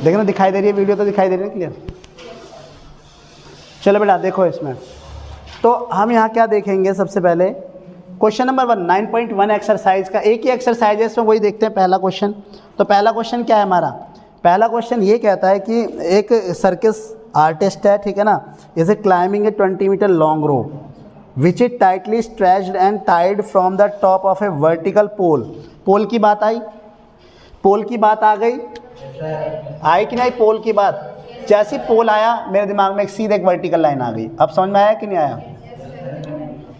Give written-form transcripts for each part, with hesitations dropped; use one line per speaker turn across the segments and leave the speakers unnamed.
देखना दिखाई दे रही है, वीडियो तो दिखाई दे रही है क्लियर। चलो बेटा देखो इसमें, तो हम यहाँ क्या देखेंगे सबसे पहले क्वेश्चन नंबर 1 9.1 एक्सरसाइज का एक ही एक्सरसाइज है इसमें, वही देखते हैं पहला क्वेश्चन। तो पहला क्वेश्चन क्या है हमारा, पहला क्वेश्चन ये कहता है कि एक सर्कस आर्टिस्ट है, ठीक है ना, is climbing a 20 metre long rope which is tightly stretched and tied from the top of a vertical pole. Pole की बात आई, पोल की बात आ गई, आई कि नहीं पोल की बात। जैसे पोल आया मेरे दिमाग में एक सीधे एक वर्टिकल लाइन आ गई। अब समझ में आया कि नहीं आया,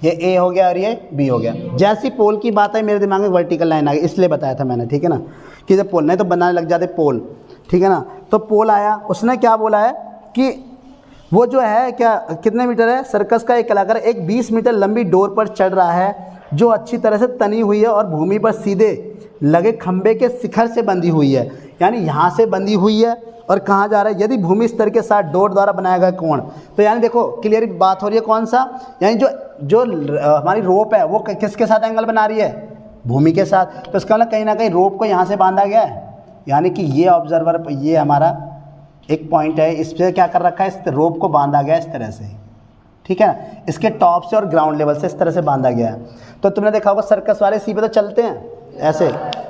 ये ए हो गया और ये बी हो गया। जैसी पोल की बात है मेरे दिमाग में वर्टिकल लाइन आ गई, इसलिए बताया था मैंने, ठीक है ना, कि जब पोल नहीं तो बनाने लग जाते पोल, ठीक है ना। तो पोल आया, उसने क्या बोला है कि वो जो है क्या कितने मीटर है, सर्कस का एक कलाकार एक 20 मीटर लंबी डोर पर चढ़ रहा है जो अच्छी तरह से तनी हुई है और भूमि पर सीधे लगे खंबे के शिखर से बंधी हुई है। यानी यहाँ से बंधी हुई है और कहाँ जा रहा है, यदि भूमि स्तर के साथ डोर द्वारा बनाया गया कोण। तो यानी देखो क्लियर बात हो रही है कौन सा, यानी जो हमारी रोप है वो किसके साथ एंगल बना रही है, भूमि के साथ। तो इसका मतलब कहीं ना कहीं रोप को यहाँ से बांधा गया है, यानी कि ये ऑब्जर्वर, ये हमारा एक पॉइंट है, इस पर क्या कर रखा है, इस रोप को बांधा गया इस तरह से, ठीक है ना, इसके टॉप से और ग्राउंड लेवल से इस तरह से बांधा गया है। तो तुमने देखा होगा सर्कस वाले सी पे तो चलते हैं ऐसे,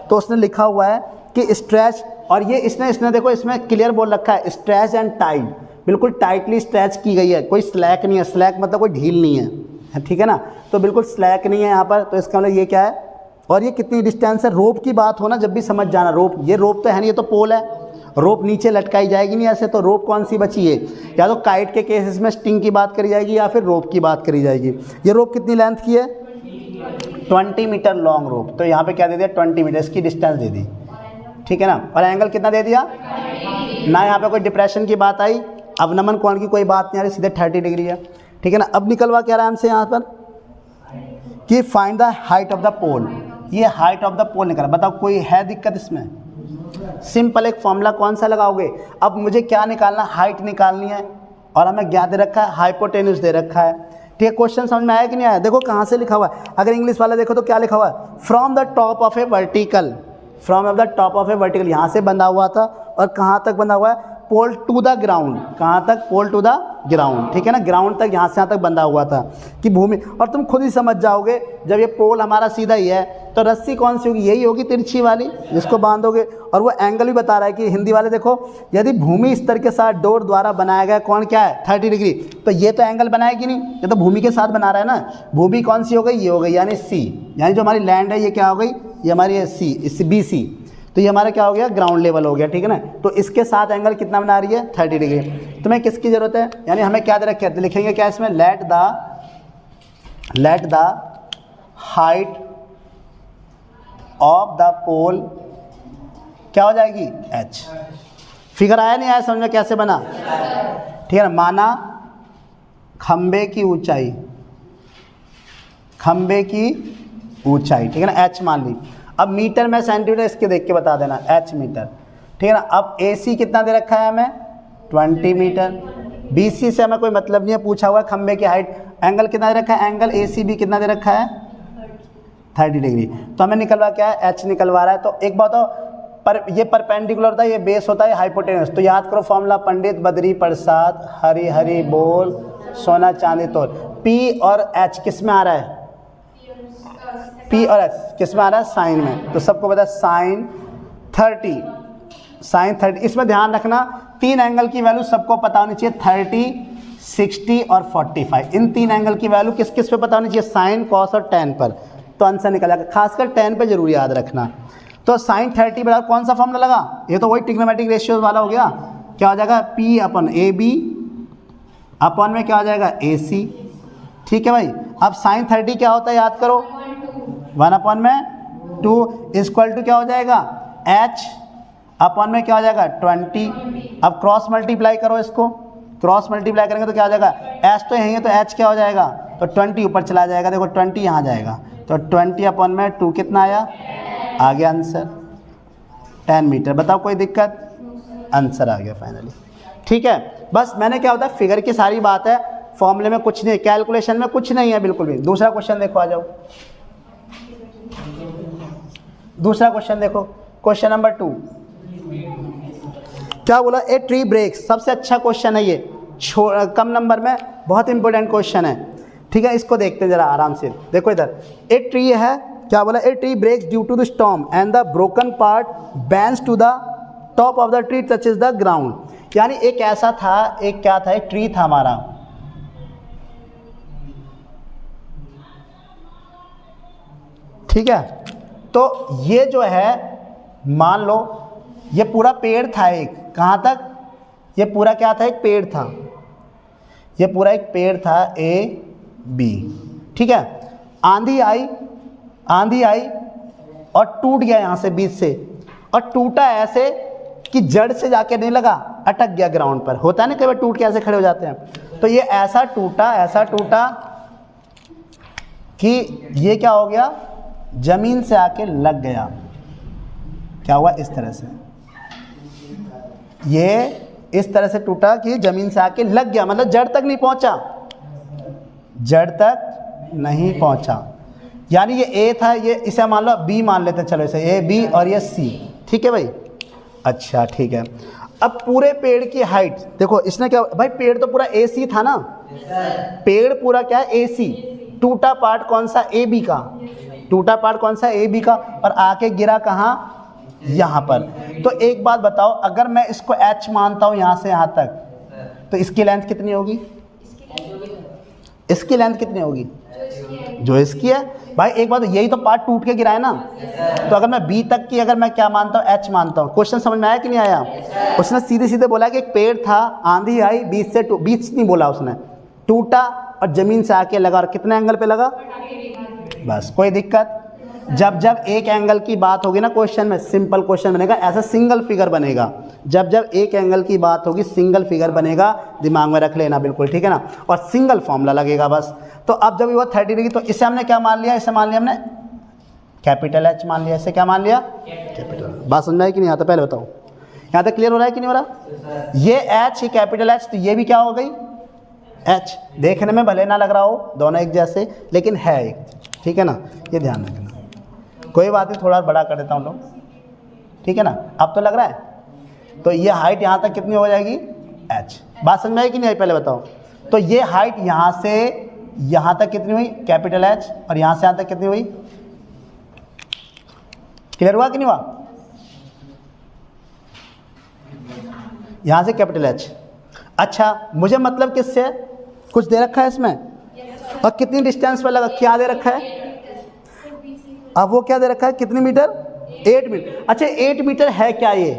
तो उसने लिखा हुआ है कि स्ट्रेच, और ये इसने देखो इसमें क्लियर बोल रखा है स्ट्रेच एंड टाइट, बिल्कुल टाइटली स्ट्रेच की गई है, कोई स्लैक नहीं है, स्लैक मतलब कोई ढील नहीं है, ठीक है ना, तो बिल्कुल स्लैक नहीं है यहाँ पर। तो इसका मतलब ये क्या है, और ये कितनी डिस्टेंस है, रोप की बात हो ना जब भी समझ जाना, रोप, ये रोप तो है नहीं, ये तो पोल है, रोप नीचे लटकाई जाएगी नहीं ऐसे। तो रोप कौन सी बची है, या तो काइट के केसेस में स्टिंग की बात करी जाएगी या फिर रोप की बात करी जाएगी। ये रोप कितनी लेंथ की है, 20 मीटर लॉन्ग रोप। तो यहाँ पे क्या दे दिया, 20 मीटर की डिस्टेंस दे दी, ठीक है ना, और एंगल कितना दे दिया ना, यहाँ पे कोई डिप्रेशन की बात आई, अवनमन कोण की कोई बात नहीं आ रही, सीधे 30 डिग्री है, ठीक है ना। अब निकलवा क्या रहा है हमसे यहाँ पर कि find the height of the pole, ये हाइट ऑफ द पोल निकला। बताओ कोई है दिक्कत इसमें, सिंपल एक फॉर्मूला कौन सा लगाओगे। अब मुझे क्या निकालना, हाइट निकालनी है, और हमें क्या दे रखा है, हाइपोटेन्यूज दे रखा है, ठीक है। क्वेश्चन समझ में आया कि नहीं आया, देखो कहाँ से लिखा हुआ है, अगर इंग्लिश वाला देखो तो क्या लिखा हुआ है, from the top of a vertical, from of the top of a vertical, यहाँ से बंधा हुआ था और कहाँ तक बंधा हुआ है, पोल टू द ग्राउंड, कहाँ तक, पोल टू द ग्राउंड, ठीक है ना, ग्राउंड तक, यहाँ से यहाँ तक बंधा हुआ था कि भूमि। और तुम खुद ही समझ जाओगे जब ये पोल हमारा सीधा ही है तो रस्सी कौन सी होगी, यही होगी तिरछी वाली जिसको बांधोगे। और वो एंगल भी बता रहा है कि हिंदी वाले देखो, यदि भूमि स्तर के साथ डोर द्वारा बनाया गया कौन क्या है, 30 डिग्री। तो ये तो एंगल बनाएगी नहीं, ये तो भूमि के साथ बना रहा है ना, भूमि कौन सी हो गई, ये हो गई, यानी सी, यानी जो हमारी लैंड है ये क्या हो गई, ये हमारी है सी, इससे बी सी, तो ये हमारा क्या हो गया, ग्राउंड लेवल हो गया, ठीक है ना। तो इसके साथ एंगल कितना बना रही है, 30 डिग्री। तुम्हें किसकी ज़रूरत है, यानी हमें क्या दे रखा है, लिखेंगे क्या इसमें, let the height of the pole क्या हो जाएगी, h। फिगर आया नहीं आया समझ में कैसे बना, ठीक है ना। माना खंबे की ऊंचाई, ठीक है ना, h मान ली। अब मीटर में सेंटीमीटर इसके देख के बता देना, h मीटर, ठीक है ना। अब AC कितना दे रखा है हमें, 20 मीटर। BC से हमें कोई मतलब नहीं है, पूछा हुआ है खंबे की हाइट। एंगल कितना दे रखा है, एंगल ACB कितना दे रखा है, 30 डिग्री। तो हमें निकलवा क्या है, h निकलवा रहा है। तो एक बात हो, पर ये परपेंडिकुलर होता है, ये बेस होता है हाइपोटेन्यूज। तो याद करो फॉर्मूला, पंडित बद्री प्रसाद हरी हरी बोल सोना चांदी तोल। P और H किस में आ रहा है, P और H किस में आ रहा है, साइन में। तो सबको पता है साइन 30। इसमें ध्यान रखना 3 एंगल की वैल्यू सबको पता होनी चाहिए, 30, 60 और 45। इन 3 एंगल की वैल्यू किस किस पे पता होनी चाहिए, साइन, कॉस और टैन पर। तो आंसर निकल जाएगा, खासकर टैन पे जरूर याद रखना। तो साइन 30 बराबर कौन सा फॉर्मूला लगा, ये तो वही ट्रिग्नोमेट्रिक रेशियो वाला हो गया। क्या हो जाएगा, P अपन AB अपन में क्या हो जाएगा, AC, ठीक है भाई। अब साइन 30 क्या होता है याद करो, 1/2 इक्वल टू क्या हो जाएगा, H अपन में क्या हो जाएगा, 20। अब क्रॉस मल्टीप्लाई करो इसको, क्रॉस मल्टीप्लाई करेंगे तो क्या हो जाएगा, H तो यहीं है तो H क्या हो जाएगा, तो 20 ऊपर चला जाएगा, देखो 20 यहाँ जाएगा, तो 20/2 कितना आया, आ गया आंसर 10 मीटर। बताओ कोई दिक्कत, आंसर आ गया फाइनली, ठीक है। बस मैंने क्या होता है, फिगर की सारी बात है, फॉर्मूले में कुछ नहीं, कैलकुलेशन में कुछ नहीं है बिल्कुल भी। दूसरा क्वेश्चन देखो, आ जाओ दूसरा क्वेश्चन देखो, क्वेश्चन नंबर 2। क्या बोला, ए ट्री ब्रेक्स, सबसे अच्छा क्वेश्चन है ये, कम नंबर में बहुत इंपॉर्टेंट क्वेश्चन है, ठीक है। इसको देखते हैं जरा आराम से, देखो इधर ए ट्री है, क्या बोला, a tree breaks due to the storm and the broken part bends to the top of the tree touches the ground. यानी एक ऐसा था, एक क्या था, एक ट्री था हमारा, ठीक है। तो ये जो है, मान लो ये पूरा पेड़ था एक, कहाँ तक, ये पूरा क्या था, एक पेड़ था, ये पूरा एक पेड़ था ए बी, ठीक है। आंधी आई, आंधी आई और टूट गया यहाँ से बीच से, और टूटा ऐसे कि जड़ से जाके नहीं लगा, अटक गया ग्राउंड पर, होता है ना कई बार टूट के ऐसे खड़े हो जाते हैं। तो ये ऐसा टूटा कि ये क्या हो गया, जमीन से आके लग गया। क्या हुआ, इस तरह से, ये इस तरह से टूटा कि जमीन से आके लग गया, मतलब जड़ तक नहीं पहुंचा, जड़ तक नहीं पहुंचा। यानी ये ए था, ये इसे मान लो बी मान लेते हैं, चलो इसे ए बी और ये सी, ठीक है भाई। अच्छा ठीक है, अब पूरे पेड़ की हाइट देखो, इसने क्या भाई, पेड़ तो पूरा ए सी था ना, पेड़ पूरा क्या है, ए सी, टूटा पार्ट कौन सा, ए बी का, टूटा पार्ट कौन सा, ए बी का, और आके गिरा कहाँ, यहाँ पर। तो एक बात बताओ, अगर मैं इसको एच मानता हूँ यहाँ से यहाँ तक, तो इसकी लेंथ कितनी होगी, इसकी लेंथ कितनी होगी, जो इसकी है भाई। एक बात, यही तो पार्ट टूट के गिरा है ना, तो अगर मैं बी तक की, अगर मैं क्या मानता हूँ, एच मानता हूँ। क्वेश्चन समझ में आया कि नहीं आया? उसने सीधे सीधे बोला कि एक पेड़ था, आंधी आई, बीच से बीच नहीं बोला उसने, टूटा और जमीन से आके लगा, और कितने एंगल पे लगा, बस। कोई दिक्कत? जब जब एक एंगल की बात होगी ना क्वेश्चन में, सिंपल क्वेश्चन बनेगा, ऐसा सिंगल फिगर बनेगा। जब जब एक एंगल की बात होगी, सिंगल फिगर बनेगा, दिमाग में रख लेना बिल्कुल, ठीक है ना, और सिंगल फॉर्मूला लगेगा बस। तो अब जब वो 30 डिग्री, तो इसे हमने क्या मान लिया, इसे मान लिया हमने कैपिटल एच मान लिया, इसे क्या मान लिया, कैपिटल। बात समझ में आई कि नहीं आता, पहले बताओ, यहाँ तक क्लियर हो रहा है कि नहीं हो रहा? ये एच, ये कैपिटल एच, तो ये भी क्या हो गई, एच। देखने में भले ना लग रहा हो, दोनों एक जैसे, लेकिन है एक, ठीक है ना, ये ध्यान रखना। कोई बात नहीं, थोड़ा बड़ा कर देता हूँ लोग, ठीक है ना, अब तो लग रहा है। तो ये हाइट यहाँ तक कितनी हो जाएगी, एच। बात समझ में आई कि नहीं आई, पहले बताओ। तो ये हाइट यहाँ से यहाँ तक कितनी हुई, कैपिटल एच, और यहाँ से यहाँ तक कितनी हुई, क्लियर हुआ कि नहीं हुआ? यहाँ से कैपिटल एच। अच्छा, मुझे मतलब किससे, कुछ दे रखा है इसमें, और कितनी डिस्टेंस पर लगा, क्या दे रखा है, अब वो क्या दे रखा है, कितनी मीटर, 8 मीटर। अच्छा 8 मीटर है क्या ये,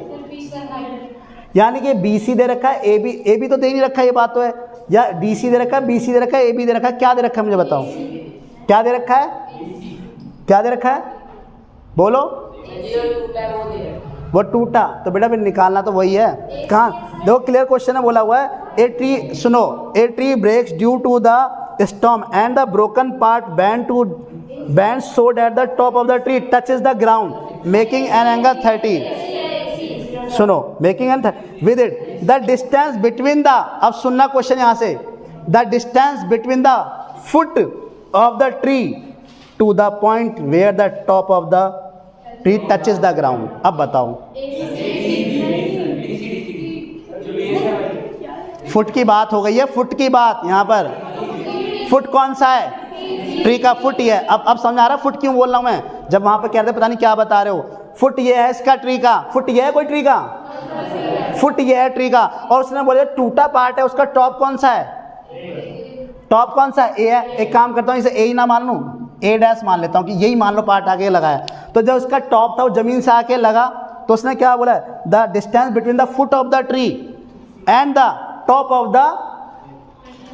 यानी कि BC दे रखा है, AB तो दे नहीं रखा, ये बात तो है, या DC दे रखा है, BC दे रखा है, AB दे रखा है, क्या दे रखा है मुझे बताओ, क्या दे रखा है, क्या दे रखा है, बोलो, वो टूटा, तो बेटा फिर निकालना तो वही है, कहाँ देखो, क्लियर क्वेश्चन है, बोला हुआ है, ए ट्री, सुनो, a tree breaks due to the storm and the broken part bends so that the top of the tree touches the ground making an angle 30। सुनो, making an with it the distance between the, अब सुनना question यहाँ से, the distance between the foot of the tree to the point where the top of the tree touches the ground। अब बताओ, foot की बात हो गई है, फुट की बात, यहाँ पर फुट कौन सा है, ट्री का फुट ही है। अब समझ आ रहा है फुट क्यों बोल रहा हूँ मैं, जब वहां पर कह रहे थे पता नहीं क्या बता रहे हो, फुट ये है इसका ट्री का, फुट ये है कोई ट्री का, फुट ये है ट्री का, और उसने बोले टूटा पार्ट है, उसका टॉप कौन सा है, टॉप कौन सा है, ए है। एक काम करता हूँ, इसे ए ही ना मान लूँ, ए डैश मान लेता हूँ कि यही मान लो पार्ट आके लगा है। तो जब उसका टॉप था वो जमीन से आके लगा, तो उसने क्या बोला, the distance between the foot of the tree and the top of the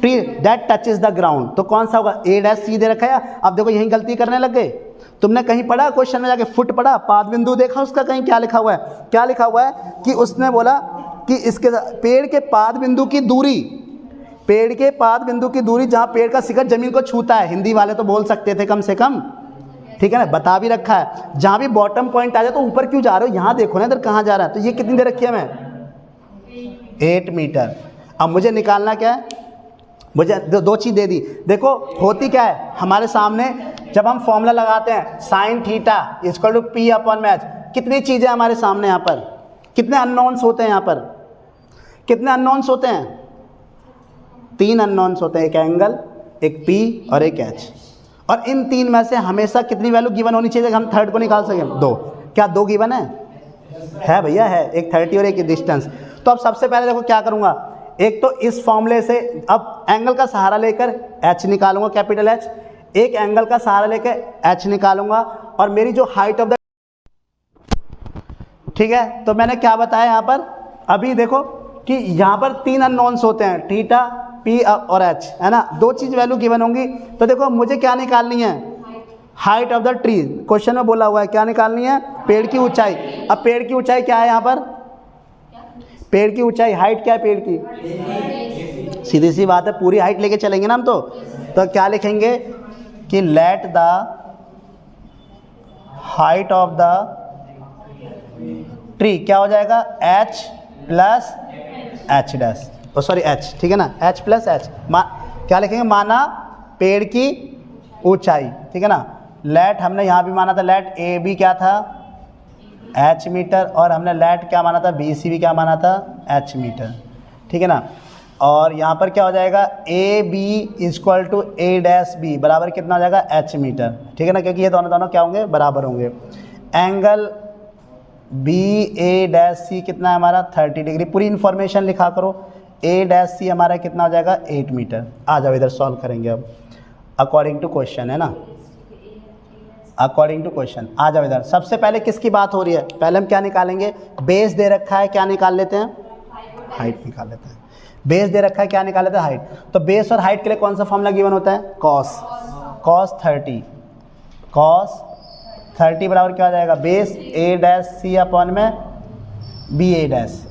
tree that touches the ground. तो कौन सा होगा, ए डैश सी दे रखा है। अब देखो यहीं गलती करने लग गए, तुमने कहीं पढ़ा क्वेश्चन में जाके, फुट पढ़ा, पाद बिंदु देखा उसका कहीं, क्या लिखा हुआ है, क्या लिखा हुआ है कि उसने बोला कि इसके पेड़ के पाद बिंदु की दूरी, पेड़ के पाद बिंदु की दूरी जहाँ पेड़ का शिखर जमीन को छूता है, हिंदी वाले तो बोल सकते थे कम से कम, ठीक है ना, बता भी रखा है, जहाँ भी बॉटम पॉइंट आ जाए तो ऊपर क्यों जा रहे हो, यहाँ देखो ना इधर कहाँ जा रहा है। तो ये कितनी दे रखी है हमें, 8 मीटर। अब मुझे निकालना क्या है, मुझे दो चीज़ दे दी। देखो होती क्या है हमारे सामने, जब हम फॉर्मूला लगाते हैं sine theta equal to P upon match, कितनी चीज़ें हमारे सामने, यहाँ पर कितने अननोन्स होते हैं यहाँ पर, कितने अननोन्स होते हैं? 3 अननोन्स होते हैं, एक एंगल, एक पी और एक एच। और इन 3 में से हमेशा कितनी वैल्यू गिवन होनी चाहिए कि हम थर्ड को निकाल सकें? 2। क्या 2 गिवन है भैया? है, एक 30 और एक डिस्टेंस। तो अब सबसे पहले देखो क्या करूँगा, एक तो इस फॉर्मूले से अब एंगल का सहारा लेकर एच निकालूंगा, कैपिटल एच। एक एंगल का सहारा लेकर एच निकालूंगा और मेरी जो हाइट ऑफ द, ठीक है, तो मैंने क्या बताया यहाँ पर, अभी देखो कि यहाँ पर 3 अननोन्स होते हैं, थीटा, पी और एच, है ना। 2 चीज़ वैल्यू गिवन होंगी। तो देखो मुझे क्या निकालनी है? Height of the tree. Question में बोला हुआ है क्या निकालनी है? पेड़ की ऊंचाई। अब पेड़ की ऊंचाई क्या है यहाँ पर? पेड़ की ऊंचाई, हाइट क्या है पेड़ की? सीधी सी बात है, पूरी हाइट लेके चलेंगे ना हम। तो क्या लिखेंगे कि late the height of the tree क्या हो जाएगा? H plus H dash, sorry H, ठीक है ना, एच प्लस एच। क्या लिखेंगे? माना पेड़ की ऊंचाई, ठीक है ना। लेट हमने यहाँ भी माना था, लेट ए बी क्या था? एच मीटर, और हमने लेट क्या माना था? बी सी भी क्या माना था? एच मीटर, ठीक है ना। और यहाँ पर क्या हो जाएगा? A B equal to A dash B बराबर कितना हो जाएगा? एच मीटर, ठीक है ना, क्योंकि ये दोनों क्या होंगे? बराबर होंगे। एंगल बी ए डैश सी कितना है हमारा? 30 डिग्री। पूरी इन्फॉर्मेशन लिखा करो। ए डैश सी हमारा कितना हो जाएगा? 8 मीटर। आ जाओ इधर सॉल्व करेंगे अब अकॉर्डिंग टू क्वेश्चन, है ना, अकॉर्डिंग टू क्वेश्चन। आ जाओ इधर। सबसे पहले किसकी बात हो रही है? पहले हम क्या निकालेंगे? बेस दे रखा है, क्या निकाल लेते हैं? हाइट निकाल लेते हैं। बेस दे रखा है, क्या निकाल लेते हैं? हाइट। तो बेस और हाइट के लिए कौन सा फॉर्मूला गिवन होता है? कॉस। कॉस 30, कॉस 30 बराबर क्या हो जाएगा? बेस ए डैश सी अपॉन में बी ए डैश।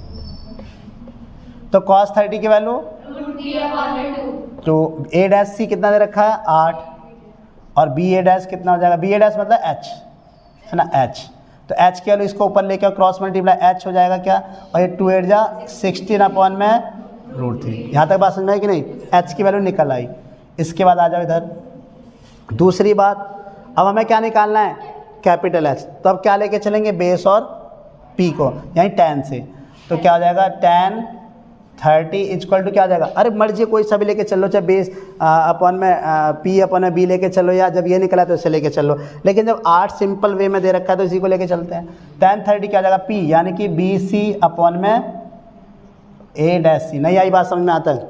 तो कॉस 30 की वैल्यू तो ए डैश सी कितना दे रखा है? 8, और बी ए डैश कितना हो जाएगा? बी ए डैश मतलब एच, है ना, एच। तो एच की वैल्यू इसको ऊपर लेकर क्रॉस मल्टीप्लाई एच हो जाएगा क्या? और ये 2 8 जा 16 अपॉन में √3। यहाँ तक बात समझ में आई कि नहीं? एच की वैल्यू निकल आई। इसके बाद आ जाओ इधर। दूसरी बात, अब हमें क्या निकालना है? Capital H. तो अब क्या लेके चलेंगे? बेस और पी को, यानी tan से। तो क्या हो जाएगा? tan 30 इक्वल टू क्या हो जाएगा? अरे मर्जी कोई सा भी लेके चलो, चाहे बेस अपॉन में पी अपॉन में बी लेके चलो, या जब ये निकला तो इसे लेके चलो। लेकिन जब 8 सिंपल वे में दे रखा है तो इसी को लेके चलते हैं। tan 30 क्या हो जाएगा? पी, यानी कि बी सी अपॉन में ए डैश सी। नहीं आई बात समझ में? आता है?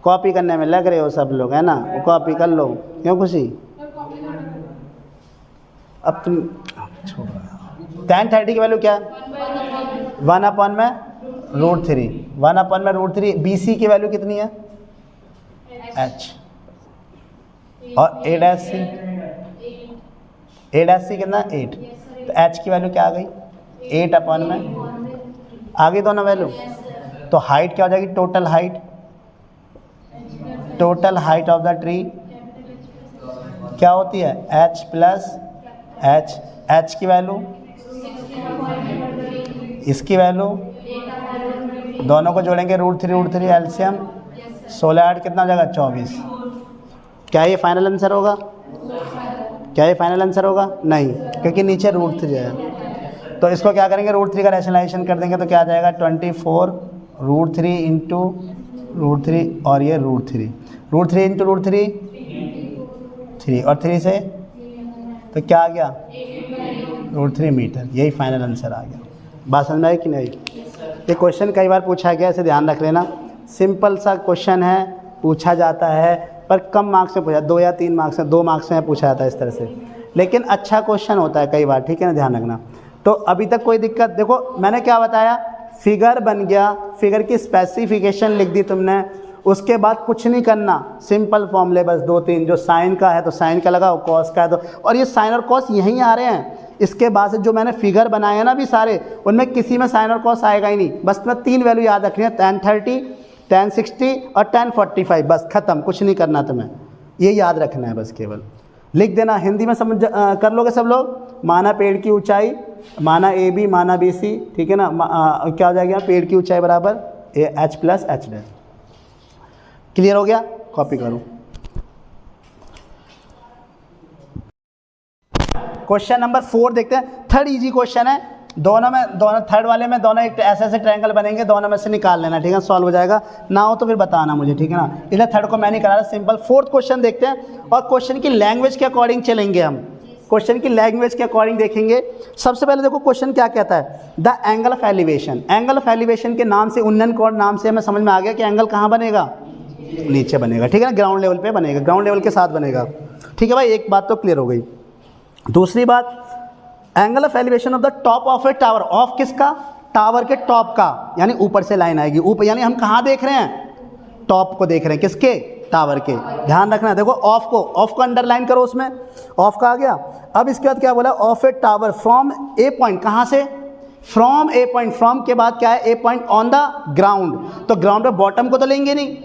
कॉपी करने में लग रहे हो सब लोग, है ना, वो कॉपी कर लो। क्यों खुशी? अब तुम tan 30 की वैल्यू क्या है? 1 अपॉन में √3, 1 अपॉन में √3। बी सी की वैल्यू कितनी है? एच। और ए डैश सी, ए डैश सी कितना? 8। तो एच की वैल्यू क्या आ गई? 8 अपॉन में, आ गई दोनों वैल्यू। तो हाइट क्या हो जाएगी? Total height, total height of the tree क्या होती है? H plus H. एच की वैल्यू, इसकी वैल्यू, दोनों को जोड़ेंगे √3 एलसीएम, 16 8 कितना हो जाएगा? 24। क्या ये फाइनल आंसर होगा? क्या ये फाइनल आंसर होगा? नहीं, क्योंकि नीचे √3 है। तो इसको क्या करेंगे? √3 का रैशनलाइजेशन कर देंगे तो क्या आ जाएगा? 24 √3 इंटू √3 और ये √3, √3 इंटू √3 3, और 3 से तो क्या आ गया? √3 मीटर। यही फाइनल आंसर आ गया। बात समझ में आई कि नहीं? ये क्वेश्चन कई बार पूछा गया, इसे ध्यान रख लेना। सिंपल सा क्वेश्चन है, पूछा जाता है, पर कम मार्क्स में पूछा, 2 या 3 मार्क्स में, 2 मार्क्स में पूछा जाता है इस तरह से। लेकिन अच्छा क्वेश्चन होता है कई बार, ठीक है ना, ध्यान रखना। तो अभी तक कोई दिक्कत? देखो मैंने क्या बताया, फिगर बन गया, फिगर की स्पेसिफिकेशन लिख दी तुमने, उसके बाद कुछ नहीं करना, सिंपल फॉर्मूले बस 2-3, जो साइन का है तो साइन का लगाओ, कॉस का है तो, और ये साइन और कॉस यहीं आ रहे हैं। इसके बाद से जो मैंने फिगर बनाए हैं ना भी सारे, उनमें किसी में साइन और कॉस आएगा ही नहीं। बस तुम्हें 3 वैल्यू याद रखनी है, tan 30, tan 60 और tan 45, बस खत्म, कुछ नहीं करना तुम्हें, ये याद रखना है बस, केवल लिख देना। हिंदी में समझ कर लोगे सब लोग। माना पेड़ की ऊंचाई, माना ए बी, माना बी सी, ठीक है ना। क्या हो जाएगा? पेड़ की ऊंचाई बराबर H plus H dash. Clear हो गया? कॉपी करो। क्वेश्चन नंबर 4 देखते हैं। थर्ड इजी क्वेश्चन है, दोनों थर्ड वाले में दोनों एक ऐसे ऐसे ट्रायंगल बनेंगे, दोनों में से निकाल लेना, ठीक है, सॉल्व हो जाएगा। ना हो तो फिर बताना मुझे, ठीक है ना, इसलिए थर्ड को मैं नहीं करा रहा, सिंपल। फोर्थ क्वेश्चन देखते हैं, और क्वेश्चन की लैंग्वेज के अकॉर्डिंग चलेंगे हम, क्वेश्चन की लैंग्वेज के अकॉर्डिंग देखेंगे। सबसे पहले देखो क्वेश्चन क्या कहता है, the angle of elevation. Angle of elevation के नाम से, उन्नयन कोण नाम से हमें समझ में आ गया कि एंगल कहाँ बनेगा, नीचे बनेगा, ठीक है ना, ग्राउंड लेवल पे बनेगा, ग्राउंड लेवल के साथ बनेगा, ठीक है भाई, एक बात तो क्लियर हो गई। दूसरी बात, angle of elevation of the top of A tower, of किसका, टावर के टॉप का, यानी ऊपर से लाइन आएगी, ऊपर, यानी हम कहाँ देख रहे हैं, टॉप को देख रहे हैं, किसके, टावर के, ध्यान रखना। देखो ऑफ को अंडरलाइन करो, उसमें ऑफ का आ गया। अब इसके बाद क्या बोला, of A tower from a point, कहाँ से, फ्रॉम ए पॉइंट, फ्रॉम के बाद क्या है, ए पॉइंट ऑन द ग्राउंड, तो ग्राउंड पे बॉटम को तो लेंगे नहीं,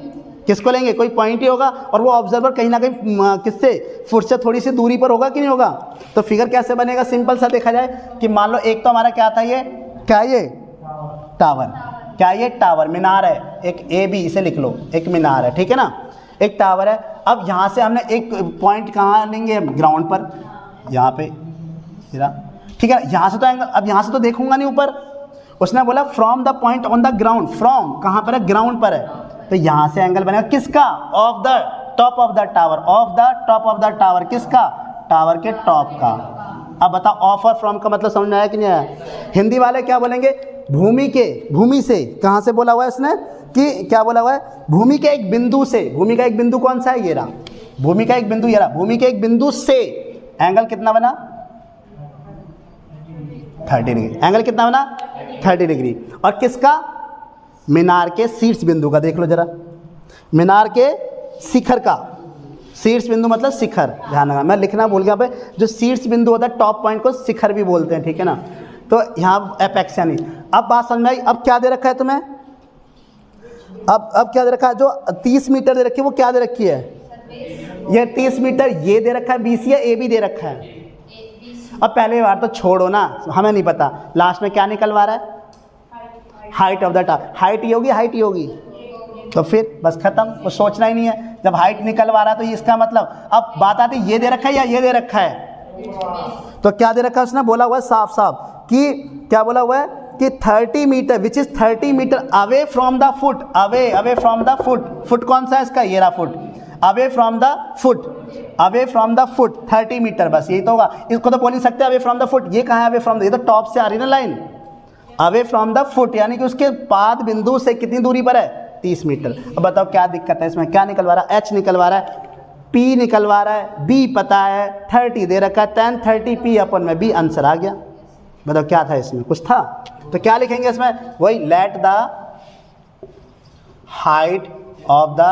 किसको लेंगे, कोई पॉइंट ही होगा, और वो ऑब्जर्वर कहीं ना कहीं किससे, फुट से थोड़ी सी दूरी पर होगा कि नहीं होगा। तो फिगर कैसे बनेगा, सिंपल सा देखा जाए कि मान लो एक तो हमारा क्या था, ये क्या, ये टावर, क्या ये टावर, मीनार है, एक ए बी इसे लिख लो, एक मीनार है, ठीक है ना, एक टावर है। अब यहाँ से हमने एक पॉइंट कहाँ लेंगे, ग्राउंड पर, यहाँ पे, ठीक है, यहाँ से तो एंगल, अब यहाँ से तो देखूंगा नहीं ऊपर, उसने बोला from the point on the ground, from कहाँ पर है, ग्राउंड पर है, तो यहाँ से एंगल बनेगा किसका, of the top of the tower, of the top of the tower, किसका, टावर के टॉप का। अब बताओ ऑफ और फ्रॉम का मतलब समझ में आया कि नहीं आया। हिंदी वाले क्या बोलेंगे, भूमि के, भूमि से, कहाँ से बोला हुआ है इसने, कि क्या बोला हुआ है, भूमि के एक बिंदु से, भूमि का एक बिंदु कौन सा है, ये रहा, भूमि का एक बिंदु ये रहा, भूमि के एक बिंदु से एंगल कितना बना, 30 डिग्री, एंगल कितना बना, 30 डिग्री, और किसका, मीनार के शीर्ष बिंदु का, देख लो जरा, मीनार के शिखर का, शीर्ष बिंदु मतलब शिखर, ध्यान रखना, मैं लिखना भूल गया पे, जो शीर्ष बिंदु होता है टॉप पॉइंट को शिखर भी बोलते हैं, ठीक है ना, तो यहाँ एपेक्स यानी। अब बात समझ में आई, अब क्या दे रखा है तुम्हें, अब क्या दे रखा है, जो 30 मीटर दे रखी है वो क्या दे रखी है, ये 30 मीटर ये दे रखा है, BC या AB दे रखा है। अब पहले बार तो छोड़ो ना, हमें नहीं पता, लास्ट में क्या निकलवा रहा है, height of the tower, height ही होगी, हाइट ही होगी, तो फिर बस खत्म, वो सोचना ही नहीं है, जब हाइट निकलवा रहा है तो इसका मतलब, अब बात आती ये दे रखा है या ये दे रखा है, तो क्या दे रखा है, उसने बोला हुआ है साफ साफ कि क्या बोला हुआ है कि 30 metre which is 30 metre away from the foot, away from the foot, foot कौन सा है इसका, ये रहा foot, away from the foot, away from the foot 30 metre, बस यही तो होगा, इसको तो बोल नहीं सकते अवे फ्रॉम द फुट, ये कहाँ है अवे फ्रॉम द, ये तो टॉप से आ रही ना line, away from the foot, यानी कि उसके पाद बिंदु से कितनी दूरी पर है, 30 मीटर। अब बताओ क्या दिक्कत है इसमें, क्या निकलवा रहा है, H निकलवा रहा है, P निकलवा रहा है, B पता है, 30 दे रखा है, tan 30P अपन में B, आंसर आ गया। बताओ क्या था इसमें, कुछ था, तो क्या लिखेंगे इसमें, वही late the height of the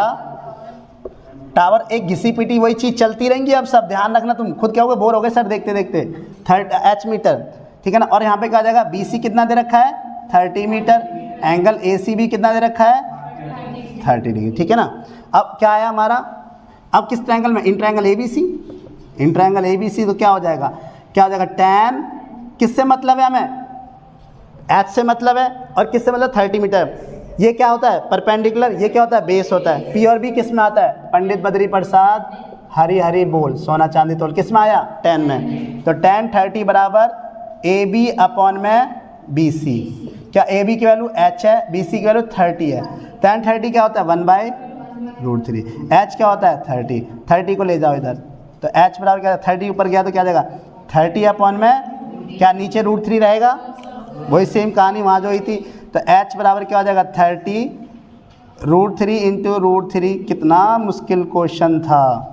tower, एक घिसी पिटी वही चीज़ चलती रहेंगी। अब सब ध्यान रखना, तुम खुद क्या हो गए, बोर हो गए सर देखते देखते, 30 मीटर, ठीक है ना, और यहाँ पे क्या आ जाएगा, BC कितना दे रखा है, 30 मीटर, एंगल ACB कितना दे रखा है, 30 डिग्री, ठीक है ना। अब क्या आया हमारा, अब किस ट्रायंगल में, in triangle ABC, in triangle ABC, तो क्या हो जाएगा, क्या हो जाएगा, tan किससे मतलब है हमें, H से मतलब है, और किससे मतलब 30 मीटर, ये क्या होता है परपेंडिकुलर, ये क्या होता है बेस होता है, P और B किस में आता है, पंडित बद्री प्रसाद हरी हरी बोल सोना चांदी तोल, किस में आया, tan में, तो tan 30 बराबर AB अपॉन में BC, क्या AB की वैल्यू H है, BC की वैल्यू 30 है, tan 30 क्या होता है 1/√3, H क्या होता है 30 को ले जाओ इधर, तो H बराबर क्या है 30 ऊपर गया तो क्या जाएगा 30 अपॉन में क्या नीचे √3 रहेगा, वही सेम कहानी वहाँ जो हुई थी, तो H बराबर क्या हो जाएगा 30 √3 इंटू √3, कितना मुश्किल क्वेश्चन था,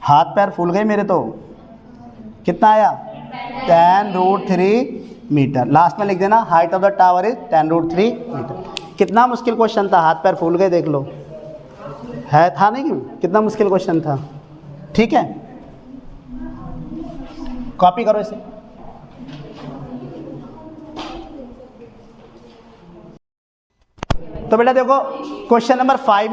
हाथ पैर फूल गए मेरे तो, कितना आया tan √3 मीटर, लास्ट में लिख देना height of the tower is tan √3 metre. कितना मुश्किल क्वेश्चन था, हाथ पैर फूल गए देख लो, है था नहीं कि कितना मुश्किल क्वेश्चन था, ठीक है, कॉपी करो इसे। तो बेटा देखो क्वेश्चन नंबर 5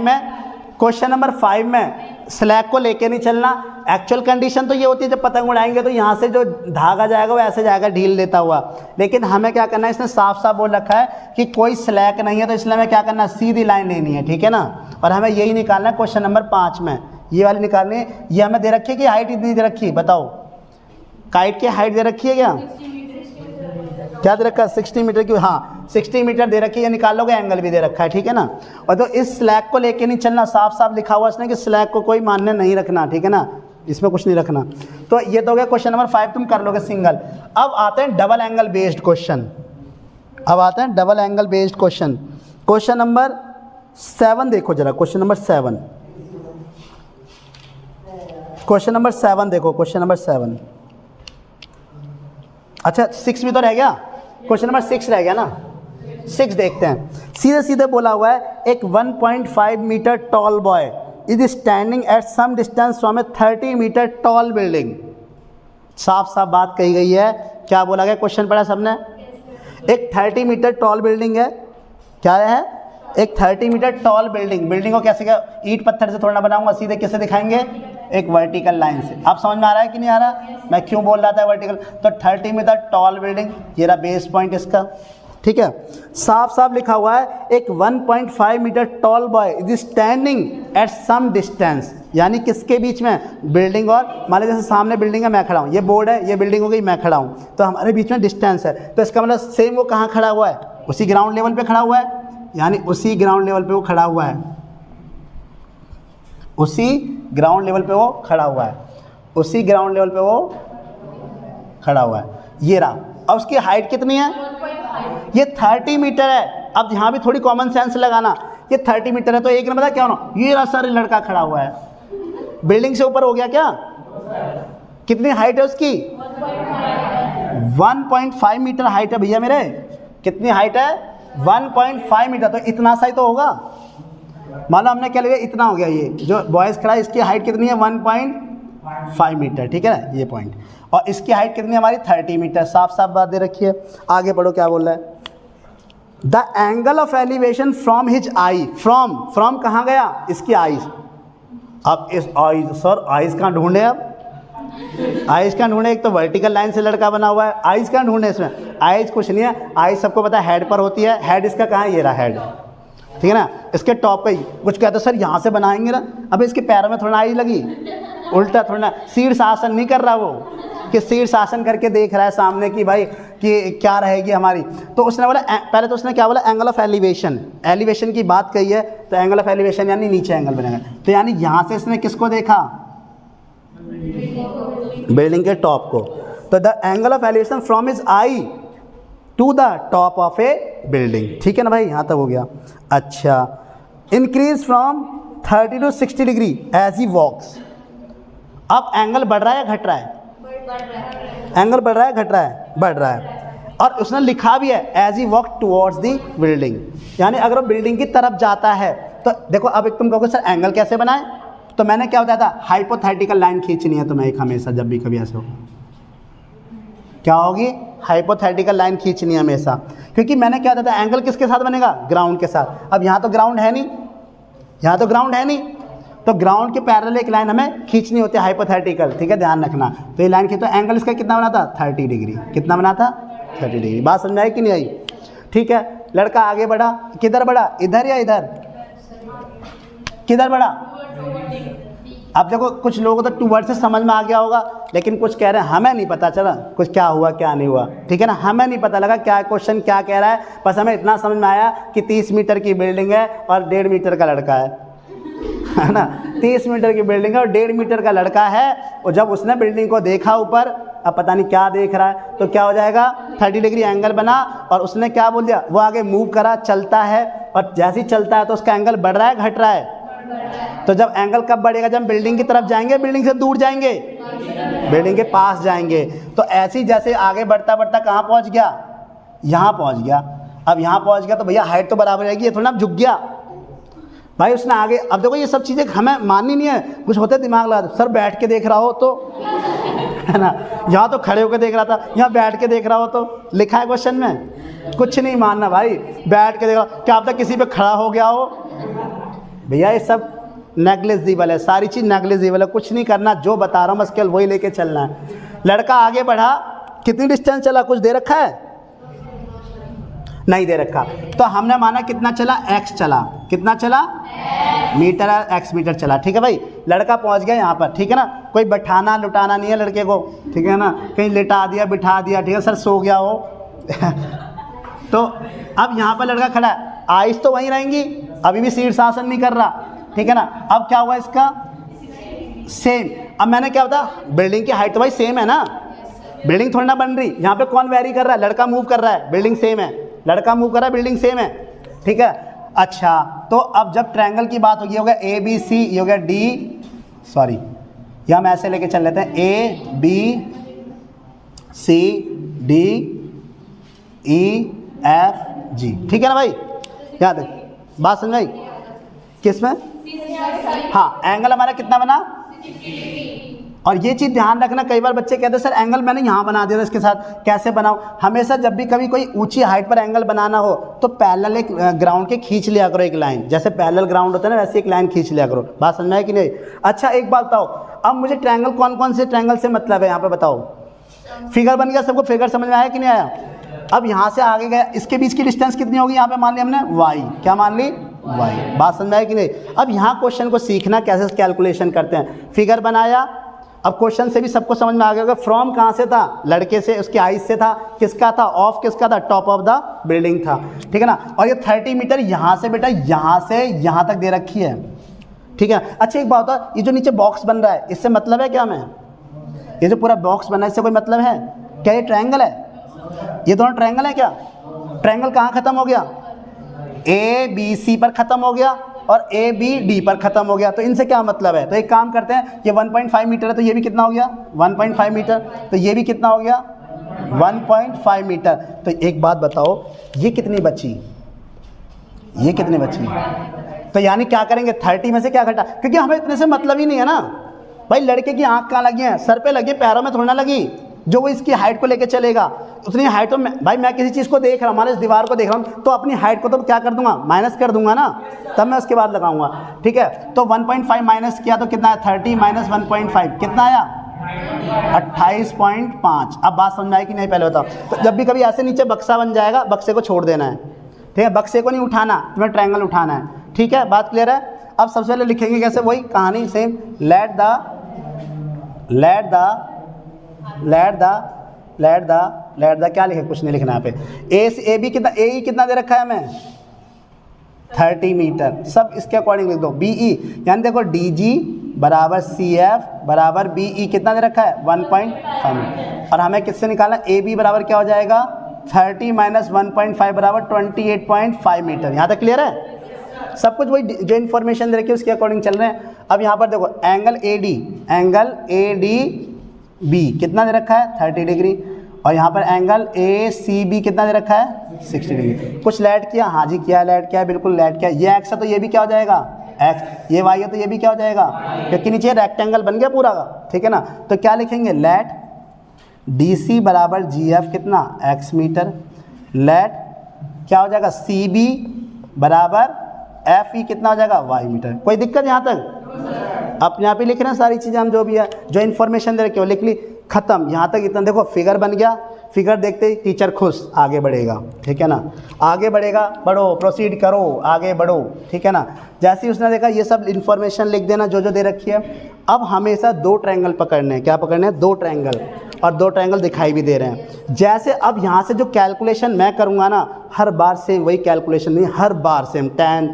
में स्लैग को लेके नहीं चलना, एक्चुअल कंडीशन तो ये होती है जब पतंग उड़ाएंगे तो यहाँ से जो धागा जाएगा वो ऐसे जाएगा ढील देता हुआ, लेकिन हमें क्या करना है, इसने साफ साफ बोल रखा है कि कोई स्लैग नहीं है, तो इसलिए हमें क्या करना है, सीधी लाइन लेनी है, ठीक है ना, और हमें यही निकालना है क्वेश्चन नंबर 5 में, ये वाली निकालनी है। ये हमें दे रखी है कि हाइट इतनी दे रखी है, बताओ काइट की हाइट दे रखी है क्या, क्या दे रखा है 60 मीटर की, हाँ 60 मीटर दे रखी है, ये निकाल लोगे, एंगल भी दे रखा है, ठीक है ना। और तो इस स्लैग को लेके नहीं चलना, साफ साफ लिखा हुआ इसने कि स्लैग को कोई मान्य नहीं रखना, ठीक है ना, इसमें कुछ नहीं रखना। तो ये तो हो गया क्वेश्चन नंबर 5, तुम कर लोगे सिंगल। अब आते हैं डबल एंगल बेस्ड क्वेश्चन, अब आते हैं double angle based question. Question number 7 देखो जरा, क्वेश्चन नंबर 7, क्वेश्चन नंबर 7 देखो, क्वेश्चन नंबर 7, अच्छा 6 भी तो रह गया, क्वेश्चन नंबर 6 रह गया ना, 6 देखते हैं। सीधे सीधे बोला हुआ है, एक 1.5 metre tall boy is standing at some distance from a 30 metre tall building. साफ साफ बात कही गई है, क्या बोला गया, क्वेश्चन पढ़ा सबने, एक 30 मीटर टॉल बिल्डिंग है, क्या है, एक 30 मीटर टॉल बिल्डिंग, बिल्डिंग को कैसे, क्या ईंट पत्थर से थोड़ा ना बनाऊंगा, सीधे कैसे दिखाएंगे, एक वर्टिकल लाइन से। आप समझ में आ रहा है कि नहीं आ रहा, मैं क्यों बोल रहा था वर्टिकल, तो 30 मीटर टॉल बिल्डिंग, ये रहा बेस पॉइंट इसका, ठीक है। साफ साफ लिखा हुआ है, एक 1.5 metre tall boy is standing at some distance, यानी किसके बीच में, बिल्डिंग और, मान लीजिए जैसे सामने बिल्डिंग है, मैं खड़ा हूँ, ये बोर्ड है, ये बिल्डिंग हो गई, मैं खड़ा हूँ, तो हमारे बीच में डिस्टेंस है, तो इसका मतलब सेम वो कहाँ खड़ा हुआ है, उसी ग्राउंड लेवल पे खड़ा हुआ है, यानी उसी ग्राउंड लेवल पे वो खड़ा हुआ है, उसी ग्राउंड लेवल पे वो खड़ा हुआ है, उसी ग्राउंड लेवल पे वो खड़ा हुआ है, ये रहा। और उसकी हाइट कितनी है, ये 30 मीटर है। अब यहाँ भी थोड़ी कॉमन सेंस लगाना, ये 30 मीटर है तो एक नंबर क्या होना, ये रहा सर लड़का खड़ा हुआ है, बिल्डिंग से ऊपर हो गया क्या, कितनी हाइट है उसकी, 1.5 मीटर हाइट है भैया मेरे, कितनी हाइट है, 1.5 मीटर, तो इतना सा ही तो होगा, मानो हमने क्या लिया, इतना हो गया, ये जो बॉयज़ खड़ा है इसकी हाइट कितनी है, 1.5 मीटर, ठीक है ना, ये पॉइंट, और इसकी हाइट कितनी है हमारी, 30 मीटर, साफ साफ बात दे रखी है। आगे बढ़ो, क्या बोल रहा है, the angle of elevation from his I, from कहाँ गया, इसकी आईज। अब इस आईज, सर आईज कहाँ ढूंढे, अब आइज कहाँ ढूंढे, एक तो वर्टिकल लाइन से लड़का बना हुआ है, आइज कहाँ ढूंढे, इसमें आइज कुछ नहीं है, आइज सबको पता है हेड पर होती है, हेड इसका कहाँ है, ये रहा हेड, ठीक है ना, इसके टॉप पे ही कुछ कहते हैं सर यहाँ से बनाएंगे ना, अब इसके पैरों में थोड़ा आइज लगी, उल्टा थोड़ा शीर्षासन नहीं कर रहा वो, कि शीर्षासन करके देख रहा है सामने की भाई कि क्या रहेगी हमारी। तो उसने बोला, पहले तो उसने क्या बोला, एंगल ऑफ एलिवेशन, एलिवेशन की बात कही है, तो एंगल ऑफ एलिवेशन यानी नीचे एंगल बनेगा, तो यानी यहाँ से इसने किसको देखा, बिल्डिंग के टॉप को, तो the angle of elevation from his eye to the top of a building, ठीक है ना भाई, यहाँ तक हो गया। अच्छा, increase from 30 to 60 degree as he walks. अब एंगल बढ़ रहा है या घट रहा है, एंगल बढ़ रहा है, घट रहा है, बढ़ रहा है, और उसने लिखा भी है as he walk towards the building, यानी अगर वो बिल्डिंग की तरफ जाता है, तो देखो अब एक तुम कहोगे सर एंगल कैसे बनाए, तो मैंने क्या बताया था, हाइपोथेटिकल लाइन खींचनी है तुम्हें एक, हमेशा जब भी कभी ऐसे हो, क्या होगी, हाइपोथेटिकल लाइन खींचनी है हमेशा, क्योंकि मैंने क्या बताया था, एंगल किसके साथ बनेगा, ग्राउंड के साथ। अब यहाँ तो ग्राउंड है नहीं, यहाँ तो ग्राउंड है नहीं, तो ग्राउंड के पैरेलल एक लाइन हमें खींचनी होती है हाइपोथेटिकल, ठीक है, ध्यान रखना। तो ये लाइन खींचो, एंगल इसका कितना बना था, 30 डिग्री, कितना बना था, 30 डिग्री। बात समझ आई कि नहीं आई, ठीक है। लड़का आगे बढ़ा, किधर बढ़ा, इधर या इधर, किधर बढ़ा। अब देखो कुछ लोगों को तो टूवर्ड से समझ में आ गया होगा, लेकिन कुछ कह रहे हैं हमें नहीं पता चला कुछ क्या हुआ क्या नहीं हुआ, ठीक है ना, हमें नहीं पता लगा क्या क्वेश्चन क्या कह रहा है, बस हमें इतना समझ में आया कि 30 मीटर की बिल्डिंग है और 1.5 मीटर का लड़का है ना, 30 मीटर की बिल्डिंग है और 1.5 मीटर का लड़का है। और जब उसने बिल्डिंग को देखा ऊपर, अब पता नहीं क्या देख रहा है, तो क्या हो जाएगा, 30 डिग्री एंगल बना, और उसने क्या बोल दिया, वो आगे मूव करा, चलता है, और जैसे ही चलता है तो उसका एंगल बढ़ रहा है घट रहा है। तो जब एंगल कब बढ़ेगा, जब बिल्डिंग की तरफ जाएंगे, बिल्डिंग से दूर जाएंगे, बिल्डिंग के पास जाएंगे। तो ऐसे ही जैसे आगे बढ़ता बढ़ता कहाँ पहुँच गया, यहाँ पहुँच गया। अब यहाँ पहुँच गया तो भैया हाइट तो बराबर रहेगी, ये थोड़ा झुक गया भाई उसने आगे। अब देखो ये सब चीज़ें हमें माननी नहीं है, कुछ होते दिमाग लगा, सर बैठ के देख रहा हो तो है ना, यहाँ तो खड़े होकर देख रहा था, यहाँ बैठ के देख रहा हो तो, लिखा है क्वेश्चन में, कुछ नहीं मानना भाई, बैठ के देखा, क्या आप तक किसी पे खड़ा हो गया हो, भैया ये सब नेग्लिजिबल है, सारी चीज़ नेग्लिजिबल है, कुछ नहीं करना, जो बता रहा हूँ बस केवल वही लेके चलना है। लड़का आगे बढ़ा, कितनी डिस्टेंस चला, कुछ दे रखा है, नहीं दे रखा, तो हमने माना कितना चला, x चला, कितना चला, मीटर है, x मीटर चला, ठीक है भाई। लड़का पहुंच गया यहाँ पर, ठीक है ना, कोई बैठाना लुटाना नहीं है लड़के को, ठीक है ना, कहीं लेटा दिया बिठा दिया, ठीक है, सर सो गया हो, तो अब यहाँ पर लड़का खड़ा है, आइस तो वहीं रहेंगी, अभी भी शीर्षासन नहीं कर रहा, ठीक है ना। अब क्या हुआ इसका, सेम। अब मैंने क्या बताया, बिल्डिंग की हाइट वाइज सेम है ना, बिल्डिंग थोड़ी ना बन रही, यहाँ पे कौन वेरी कर रहा है, लड़का मूव कर रहा है, बिल्डिंग सेम है, लड़का मूव कर रहा है, बिल्डिंग सेम है, ठीक है। अच्छा, तो अब जब ट्रायंगल की बात होगी, होगा ए बी सी, ये हो गया डी, सॉरी या हम ऐसे लेके चल लेते हैं, A B C D E F G, ठीक है ना भाई, याद है बात समझ आई किस में। हाँ, एंगल हमारा कितना बना, और ये चीज़ ध्यान रखना, कई बार बच्चे कहते हैं सर एंगल मैंने यहाँ बना दिया था इसके साथ, कैसे बनाऊँ। हमेशा जब भी कभी कोई ऊंची हाइट पर एंगल बनाना हो तो पैरेलल एक ग्राउंड के खींच लिया करो, एक लाइन, जैसे पैरेलल ग्राउंड होता है ना वैसे एक लाइन खींच लिया करो। बात समझ में है कि नहीं। अच्छा एक बात बताओ, अब मुझे ट्रायंगल कौन कौन से ट्रायंगल से मतलब है यहाँ पे बताओ। फिगर बन गया, सबको फिगर समझ में आया कि नहीं आया। अब यहाँ से आगे गया, इसके बीच की डिस्टेंस कितनी होगी, यहाँ पे मान ली हमने y, क्या मान ली y। बात समझ में आया कि नहीं। अब यहाँ क्वेश्चन को सीखना कैसे कैलकुलेशन करते हैं, फिगर बनाया। अब क्वेश्चन से भी सबको समझ में आ गया होगा, फ्रॉम कहाँ से था, लड़के से, उसके आइज से था, किसका था, ऑफ किसका था, टॉप ऑफ द बिल्डिंग था, ठीक है ना। और ये 30 मीटर यहाँ से बेटा, यहाँ से यहाँ तक दे रखी है, ठीक है। अच्छा एक बात होता, ये जो नीचे बॉक्स बन रहा है इससे मतलब है क्या, हमें ये जो पूरा बॉक्स बना है इससे कोई मतलब है क्या, ये ट्रायंगल है, ये दोनों ट्रायंगल है क्या। ट्रायंगल कहाँ खत्म हो गया, ए बी सी पर खत्म हो गया और ए बी डी पर खत्म हो गया, तो इनसे क्या मतलब है। तो एक काम करते हैं, ये 1.5 मीटर है तो ये भी कितना हो गया 1.5 मीटर, तो ये भी कितना हो गया 1.5 मीटर। तो एक बात बताओ, ये कितनी बची, ये कितनी बची, तो यानी क्या करेंगे 30 में से क्या घटा, क्योंकि हमें इतने से मतलब ही नहीं है ना भाई। लड़के की आंख कहाँ लगी है, सर पे लगी, पैरों में थोड़ा ना लगी, जो वो इसकी हाइट को लेके चलेगा उतनी हाइट तो भाई मैं किसी चीज़ को देख रहा हूँ, हमारे इस दीवार को देख रहा हूँ, तो अपनी हाइट को तो क्या कर दूंगा, माइनस कर दूंगा ना, तब मैं उसके बाद लगाऊंगा, ठीक है। तो 1.5 माइनस किया तो कितना है, 30 माइनस 1.5 कितना आया 28.5। अब बात समझ आई कि नहीं, पहले बताओ। तो जब भी कभी ऐसे नीचे बक्सा बन जाएगा, बक्से को छोड़ देना है, ठीक है, बक्से को नहीं उठाना, तुम्हें ट्रायंगल उठाना है, ठीक है, बात क्लियर है। अब सबसे पहले लिखेंगे कैसे, वही कहानी सेम, लेट द क्या लिखे, कुछ नहीं लिखना यहाँ पे। ए बी कितना, ए ई कितना दे रखा है हमें 30 मीटर, सब इसके अकॉर्डिंग लिख दो। बी ई यानी देखो डी जी बराबर सी एफ बराबर बी ई कितना दे रखा है 1.5 मीटर, और हमें किससे निकालना, ए बी बराबर क्या हो जाएगा 30 माइनस 1.5 बराबर 28.5 मीटर। यहाँ तक क्लियर है, सब कुछ वही जो इन्फॉर्मेशन दे रखी है उसके अकॉर्डिंग चल रहे हैं। अब यहाँ पर देखो एंगल ए डी बी कितना दे रखा है 30 डिग्री, और यहाँ पर एंगल ए सी बी कितना दे रखा है 60 डिग्री। कुछ लैट किया, हाँ जी किया, लैट किया, बिल्कुल लैट किया। ये एक्स है तो ये भी क्या हो जाएगा एक्स, ये वाई है तो ये भी क्या हो जाएगा, क्योंकि नीचे रेक्टेंगल बन गया पूरा का, ठीक है ना। तो क्या लिखेंगे, लेट डी सी बराबर जी एफ कितना एक्स मीटर, लेट क्या हो जाएगा सी बी बराबर एफ ई कितना हो जाएगा वाई मीटर। कोई दिक्कत यहाँ तक, अपने आप ही लिख रहे हैं सारी चीज़ें हम, जो भी है जो इन्फॉर्मेशन दे रखे हो लिख ली, खत्म। यहाँ तक इतना देखो, फिगर बन गया, फिगर देखते ही टीचर खुश, आगे बढ़ेगा, ठीक है ना, आगे बढ़ेगा, बढ़ो, प्रोसीड करो, आगे बढ़ो, ठीक है ना। जैसे ही उसने देखा ये सब इन्फॉर्मेशन लिख देना जो जो दे रखी है। अब हमेशा 2 ट्रायंगल पकड़ने हैं, क्या पकड़ने हैं 2 ट्रायंगल, और 2 ट्रायंगल दिखाई भी दे रहे हैं। जैसे अब यहाँ से जो कैलकुलेशन मैं करूँगा ना, हर बार सेम वही कैलकुलेशन नहीं, हर बार सेम tan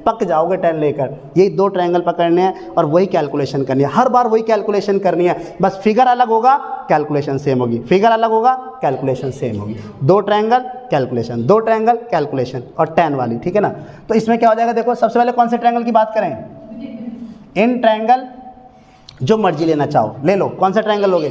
पक जाओगे 10 लेकर। यही 2 ट्रायंगल पकड़ने हैं और वही कैलकुलेशन करनी है, हर बार वही कैलकुलेशन करनी है, बस फिगर अलग होगा कैलकुलेशन सेम होगी, फिगर अलग होगा कैलकुलेशन सेम होगी। 2 ट्रायंगल कैलकुलेशन, 2 ट्रायंगल कैलकुलेशन, और tan वाली, ठीक है ना। तो इसमें क्या हो जाएगा, देखो सबसे पहले कौन से ट्रायंगल की बात करें, इन ट्रायंगल जो मर्जी लेना चाहो ले लो। कौन सा ट्रायंगल लोगे,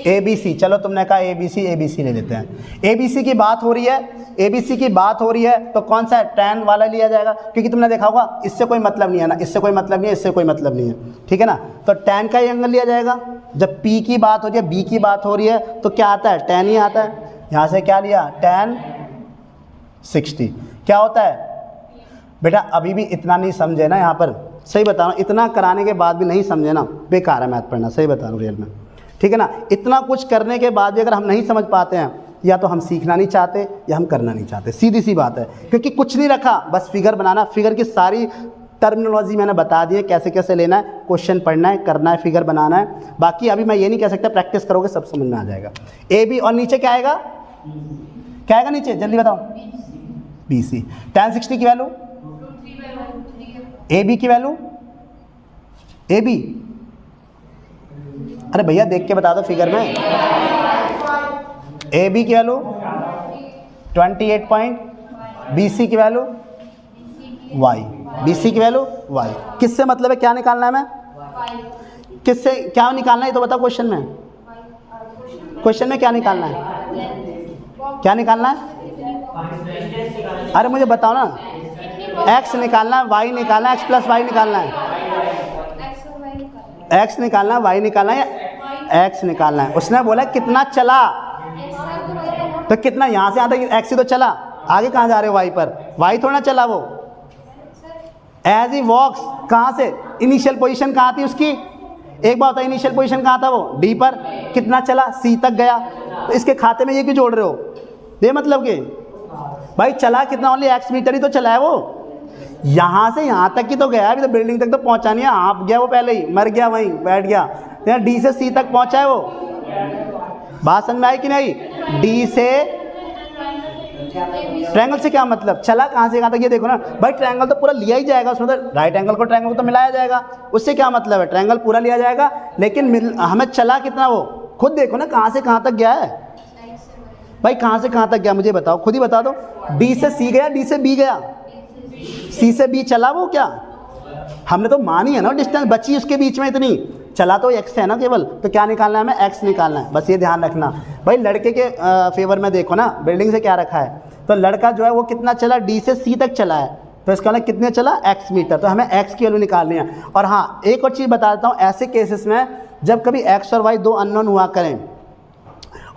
ए बी सी, चलो तुमने कहा ए बी सी ले लेते हैं। ए बी सी की बात हो रही है, ए बी सी की बात हो रही है, तो कौन सा है, tan वाला लिया जाएगा, क्योंकि तुमने देखा होगा इससे कोई मतलब नहीं है ना, इससे कोई मतलब नहीं है, इससे कोई मतलब नहीं है, ठीक है ना। तो tan का ही एंगल लिया जाएगा। जब P की बात हो रही है, B की बात हो रही है, तो क्या आता है tan ही आता है। यहाँ से क्या लिया tan 60, क्या होता है बेटा, अभी भी इतना नहीं समझे ना, यहाँ पर सही बता रहा हूँ, इतना कराने के बाद भी नहीं समझे ना, बेकार है मैथ पढ़ना, सही बता रहा हूँ रियल में, ठीक है ना। इतना कुछ करने के बाद भी अगर हम नहीं समझ पाते हैं, या तो हम सीखना नहीं चाहते या हम करना नहीं चाहते, सीधी सी बात है। क्योंकि कुछ नहीं रखा, बस फिगर बनाना, फिगर की सारी टर्मिनोलॉजी मैंने बता दी है, कैसे कैसे लेना है, क्वेश्चन पढ़ना है, करना है, फिगर बनाना है। बाकी अभी मैं ये नहीं कह सकता, प्रैक्टिस करोगे सब समझ में आ जाएगा। ए बी और नीचे क्या आएगा क्या आएगा नीचे, जल्दी बताओ। BC। tan 60 की वैल्यू, AB की वैल्यू, AB, अरे भैया देख के बता दो फिगर में। AB की वैल्यू 28 पॉइंट, BC की वैल्यू Y, BC की वैल्यू Y। किससे मतलब है, क्या निकालना है हमें, किससे क्या निकालना है ये तो बताओ क्वेश्चन में। क्वेश्चन में क्या निकालना है, क्या निकालना है, अरे मुझे बताओ ना। x निकालना है, y निकालना है, x प्लस वाई निकालना है, x निकालना है, y निकालना है, या x निकालना है। उसने बोला कितना चला, तो कितना यहाँ से यहाँ तक x ही तो चला, आगे कहाँ जा रहे हो y पर, y थोड़ा चला वो। एज ही वॉक्स, कहाँ से, इनिशियल पोजीशन कहाँ थी उसकी, एक बात है इनिशियल पोजीशन कहाँ था वो, D पर, कितना चला, C तक गया। तो इसके खाते में ये क्यों जोड़ रहे हो, ये मतलब कि भाई चला कितना, ओनली x मीटर ही तो चला है वो, यहाँ से यहाँ तक ही तो गया, अभी तो बिल्डिंग तक तो पहुँचा नहीं है, आप गया वो पहले ही, मर गया वहीं बैठ गया, यहाँ D से C तक पहुँचा है वो। बात समझ में आई कि नहीं, D से ट्रायंगल से क्या मतलब, चला कहाँ से कहाँ तक, ये देखो ना भाई, ट्रायंगल तो पूरा लिया ही जाएगा उसमें, तो राइट एंगल को ट्रायंगल को तो मिलाया जाएगा, उससे क्या मतलब है, ट्रायंगल पूरा लिया जाएगा, लेकिन हमें चला कितना वो खुद देखो ना, कहाँ से कहाँ तक गया है भाई, कहाँ से कहाँ तक गया मुझे बताओ, खुद ही बता दो। D से C गया, D से B गया, C से B चला वो, क्या हमने तो मानी है ना डिस्टेंस बची उसके बीच में इतनी, चला तो x है ना केवल, तो क्या निकालना है हमें, x निकालना है, बस ये ध्यान रखना भाई। लड़के के फेवर में देखो ना, बिल्डिंग से क्या रखा है, तो लड़का जो है वो कितना चला, D से C तक चला है, तो इसका मतलब कितने चला, x मीटर, तो हमें x की वैल्यू निकालनी है। और हाँ एक और चीज़ बता देता हूँ, ऐसे केसेस में जब कभी x और y दो अननोन हुआ करें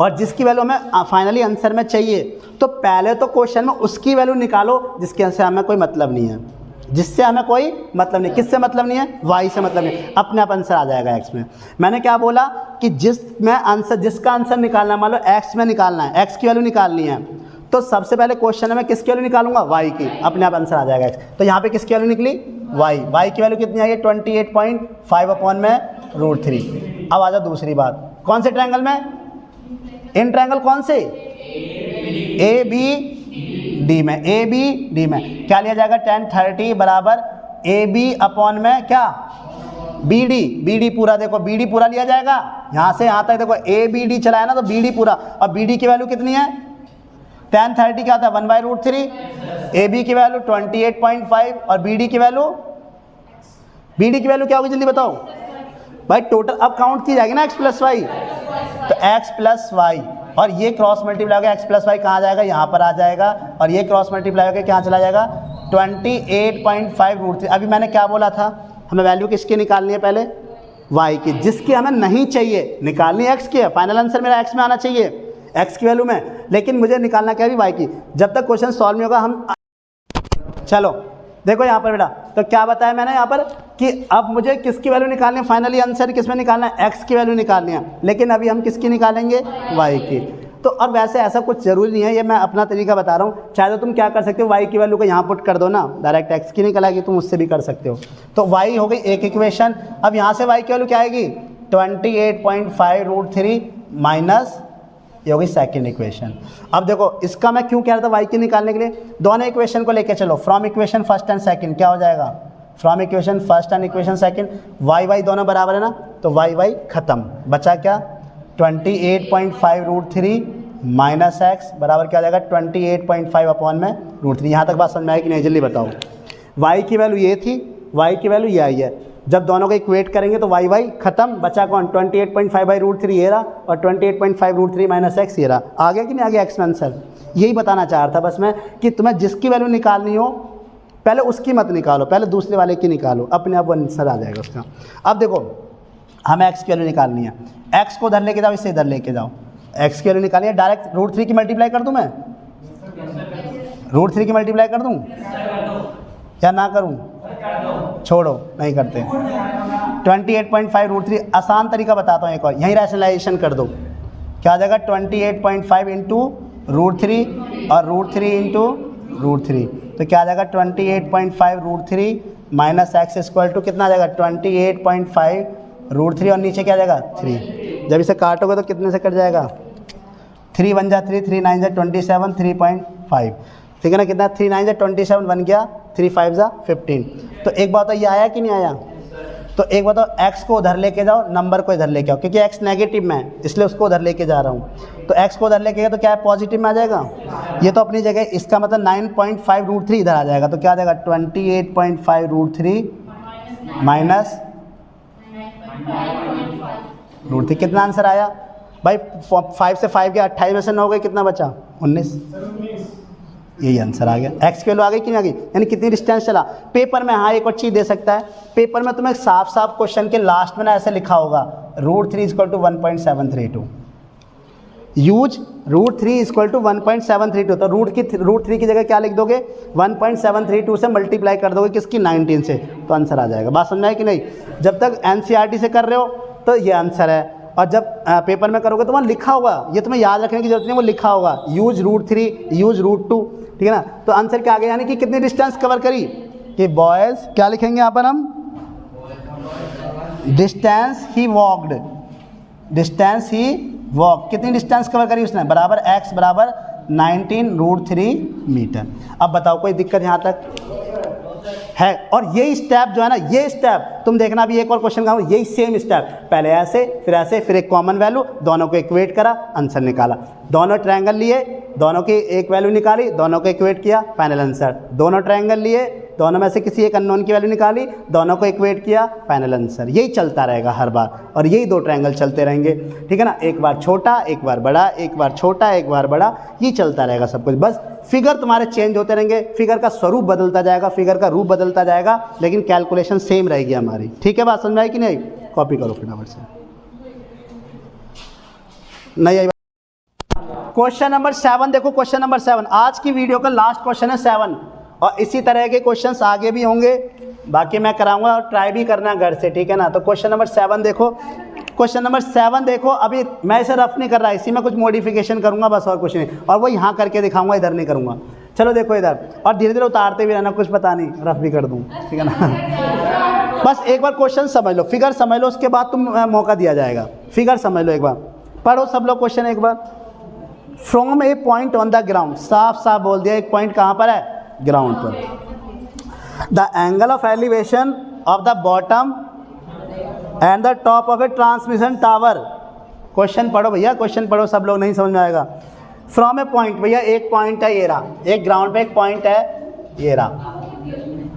और जिसकी वैल्यू हमें फाइनली आंसर में चाहिए, तो पहले तो क्वेश्चन में उसकी वैल्यू निकालो जिसके से हमें कोई मतलब नहीं है, जिससे हमें कोई मतलब नहीं, किससे मतलब नहीं है, y से मतलब नहीं, अपने आप आंसर आ जाएगा x में। मैंने क्या बोला कि जिसका आंसर निकालना है, मान लो x में निकालना है, x की वैल्यू निकालनी है, तो सबसे पहले क्वेश्चन में मैं किसकी वैल्यू निकालूंगा, y की, अपने आप आंसर आ जाएगा x। तो यहाँ पे किसकी वैल्यू निकली, y की वैल्यू कितनी आई है, 28.5 अपॉन में √3। अब आ जाओ दूसरी बात, कौन से ट्रायंगल में, इन ट्रायंगल कौन से, ABD में, ABD में क्या लिया जाएगा, tan 30 बराबर AB अपॉन में क्या, BD पूरा, देखो BD पूरा लिया जाएगा, यहाँ से यहाँ तक देखो ABD चला है ना, तो BD पूरा, और BD की वैल्यू कितनी है, tan 30 क्या था 1/√3, AB की वैल्यू 28.5 और BD की वैल्यू क्या होगी जल्दी बताओ भाई, टोटल अब काउंट की जाएगी ना x प्लस वाई, तो x प्लस वाई, और ये क्रॉस मल्टीप्लाई होगा, x प्लस वाई कहाँ जाएगा, यहाँ पर आ जाएगा, और ये क्रॉस मल्टीप्लाई होकर क्या चला जाएगा, 28.5 √3। अभी मैंने क्या बोला था, हमें वैल्यू किसकी निकालनी है, पहले y की, जिसकी हमें नहीं चाहिए, निकालनी x की है, फाइनल आंसर मेरा x में आना चाहिए, x की वैल्यू में, लेकिन मुझे निकालना क्या है y की। जब तक क्वेश्चन सॉल्व नहीं होगा हम, चलो देखो यहाँ पर बेटा, तो क्या बताया मैंने यहाँ पर कि अब मुझे किसकी वैल्यू निकालनी है, फाइनली आंसर किस में निकालना है, x की वैल्यू निकालनी है, लेकिन अभी हम किसकी निकालेंगे, y की। तो और वैसे ऐसा कुछ ज़रूरी नहीं है, ये मैं अपना तरीका बता रहा हूँ, चाहे तो तुम क्या कर सकते हो, y की वैल्यू को यहाँ पुट कर दो ना, डायरेक्ट x की निकल आएगी, तुम उससे भी कर सकते हो। तो y हो गई एक इक्वेशन, अब यहाँ से y की वैल्यू क्या आएगी, 28.5 √3 माइनस, ये होगी सेकेंड इक्वेशन। अब देखो इसका मैं क्यों कह रहा था y की निकालने के लिए, दोनों इक्वेशन को लेके चलो, from equation first and second क्या हो जाएगा, from equation first and equation second, y दोनों बराबर है ना, तो y खत्म, बचा क्या 28.5 √3 माइनस x बराबर क्या हो जाएगा 28.5 अपॉन में √3। यहाँ तक बात समझ में आई कि नहीं, जल्दी बताओ। y की वैल्यू ये थी, y की वैल्यू ये आई है, जब दोनों को इक्वेट करेंगे तो y खत्म, बचा कौन 28.5/√3 ये रहा, और 28.5 √3 माइनस x ये रहा। आ गया कि नहीं आ गया x में आंसर, यही बताना चाह रहा था बस मैं, कि तुम्हें जिसकी वैल्यू निकालनी हो पहले उसकी मत निकालो, पहले दूसरे वाले की निकालो, अपने आप वो आंसर आ जाएगा उसका। अब देखो हमें x की वैल्यू निकालनी है, x को इधर लेके जाओ, इससे इधर लेके जाओ, x की वैल्यू निकालनी है, डायरेक्ट √3 की मल्टीप्लाई कर दूँ मैं, √3 की मल्टीप्लाई कर दूँ या ना करूँ, छोड़ो नहीं करते। 28.5 √3, आसान तरीका बताता हूँ एक और, यहीं रैशनलाइजेशन कर दो, क्या आ जाएगा 28.5 इंटू √3 और √3 इंटू √3, तो क्या आ जाएगा 28.5 √3 माइनस x इक्वल टू कितना आ जाएगा 28.5 √3 और नीचे क्या आ जाएगा 3। जब इसे काटोगे तो कितने से कट जाएगा 3 1 जा 3, 3 9 जा 27, 3.5, ठीक है ना। कितना 3 9 जा 27 बन गया, 3 5 जा 15। तो एक बात तो ये आया कि नहीं आया? तो एक बात तो x को उधर लेके जाओ, नंबर को इधर लेके आओ, क्योंकि x नेगेटिव में है इसलिए उसको उधर लेके जा रहा हूँ। तो x को उधर लेके गया तो क्या है, पॉजिटिव में आ जाएगा। ये तो अपनी जगह, इसका मतलब 9.5√3 इधर आ जाएगा, तो क्या आ जाएगा 28.5√3 माइनस √3। कितना आंसर आया भाई? 5 से 5 गया, 28 में से 9 गए, कितना बचा? 19। यही आंसर आ गया। एक्स की वैल्यू आ गई कि नहीं आ गई? यानी कितनी डिस्टेंस चला। पेपर में हाँ एक और चीज़ दे सकता है, पेपर में तुम्हें साफ साफ क्वेश्चन के लास्ट में ना ऐसे लिखा होगा √3 = 1.732, यूज √3 = 1.732। तो √3 की जगह क्या लिख दोगे? 1.732 से मल्टीप्लाई कर दोगे किसकी? 19 से, तो आंसर आ जाएगा। बात समझ में आई कि नहीं? जब तक NCERT से कर रहे हो तो ये आंसर है, और जब पेपर में करोगे तो वहाँ लिखा होगा, ये तुम्हें याद रखने की जरूरत नहीं, वो लिखा होगा यूज √3, यूज √2, ठीक है ना। तो आंसर क्या आ गया? यानी कि कितनी डिस्टेंस कवर करी कि बॉयज़, क्या लिखेंगे यहाँ पर हम? डिस्टेंस ही वॉक्ड, डिस्टेंस ही वॉक, कितनी डिस्टेंस कवर करी उसने? बराबर x बराबर 19√3 मीटर। अब बताओ कोई दिक्कत यहाँ तक है? और यही स्टेप जो है ना, ये स्टेप तुम देखना, अभी एक और क्वेश्चन का यही सेम स्टेप, पहले ऐसे, फिर एक कॉमन वैल्यू, दोनों को इक्वेट करा, आंसर निकाला। दोनों ट्रायंगल लिए, दोनों की एक वैल्यू निकाली, दोनों को इक्वेट किया, फाइनल आंसर। दोनों ट्रायंगल लिए, दोनों में से किसी एक अननोन की वैल्यू निकाली, दोनों को इक्वेट किया, फाइनल आंसर। यही चलता रहेगा हर बार, और यही दो ट्रायंगल चलते रहेंगे, ठीक है ना। एक बार छोटा, एक बार बड़ा, एक बार छोटा, एक बार बड़ा, ये चलता रहेगा सब कुछ। बस फिगर तुम्हारे चेंज होते रहेंगे, फिगर का स्वरूप बदलता जाएगा, फिगर का रूप बदलता जाएगा, लेकिन कैलकुलेशन सेम रहेगी हमारी, ठीक है। बात समझ में आई कि नहीं? कॉपी करो फटाफट से। नहीं आई? क्वेश्चन नंबर 7 देखो, क्वेश्चन नंबर 7 आज की वीडियो का लास्ट क्वेश्चन है 7, और इसी तरह के क्वेश्चंस आगे भी होंगे, बाकी मैं कराऊंगा और ट्राई भी करना घर से, ठीक है ना। तो क्वेश्चन नंबर 7 देखो, क्वेश्चन नंबर 7 देखो। अभी मैं इसे रफ नहीं कर रहा, इसी में कुछ मॉडिफिकेशन करूंगा बस, और कुछ नहीं, और वो यहाँ करके दिखाऊंगा, इधर नहीं करूंगा। चलो देखो इधर, और धीरे धीरे उतारते भी रहना, कुछ पता नहीं रफ भी कर दूँ, ठीक है ना। बस एक बार क्वेश्चन समझ लो, फिगर समझ लो, उसके बाद तुम मौका दिया जाएगा। फिगर समझ लो एक बार, पढ़ो सब लोग क्वेश्चन एक बार। From a point on the ground, साफ साफ बोल दिया, एक पॉइंट कहाँ पर है? ग्राउंड पर। The angle of elevation of the bottom and the top of A transmission tower. Question पढ़ो भैया, क्वेश्चन पढ़ो सब लोग, नहीं समझ में आएगा। फ्रॉम ए पॉइंट, भैया एक पॉइंट है ये रहा, एक ग्राउंड पे एक पॉइंट है ये रहा,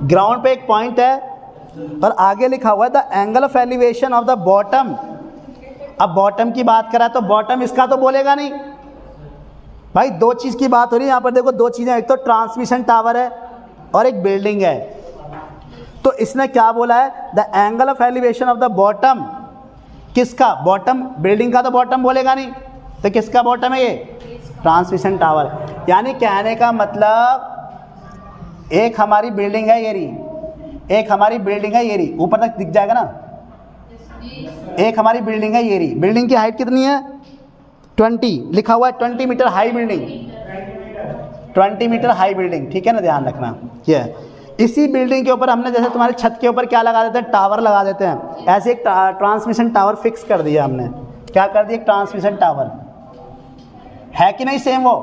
ग्राउंड पे एक पॉइंट है, और आगे लिखा हुआ है the angle of elevation of the bottom. अब बॉटम की बात करा तो बॉटम इसका तो बोलेगा नहीं भाई, दो चीज़ की बात हो रही है यहाँ पर। देखो दो चीज़ें, एक तो ट्रांसमिशन टावर है और एक बिल्डिंग है। तो इसने क्या बोला है? The angle of elevation of the bottom. किसका बॉटम? बिल्डिंग का तो बॉटम बोलेगा नहीं, तो किसका बॉटम है? ये ट्रांसमिशन टावर। यानी कहने का मतलब एक हमारी बिल्डिंग है ये रही, एक हमारी बिल्डिंग है ये रही, ऊपर तक दिख जाएगा ना। एक हमारी बिल्डिंग है ये रही, बिल्डिंग की हाइट कितनी है? 20 लिखा हुआ है, 20 metre high building, 20 metre high building, ठीक है ना, ध्यान रखना। ये इसी बिल्डिंग के ऊपर हमने, जैसे तुम्हारे छत के ऊपर क्या लगा देते हैं? टावर लगा देते हैं। ऐसे एक ट्रांसमिशन टावर फिक्स कर दिया हमने। क्या कर दिया? एक ट्रांसमिशन टावर है कि नहीं? सेम वो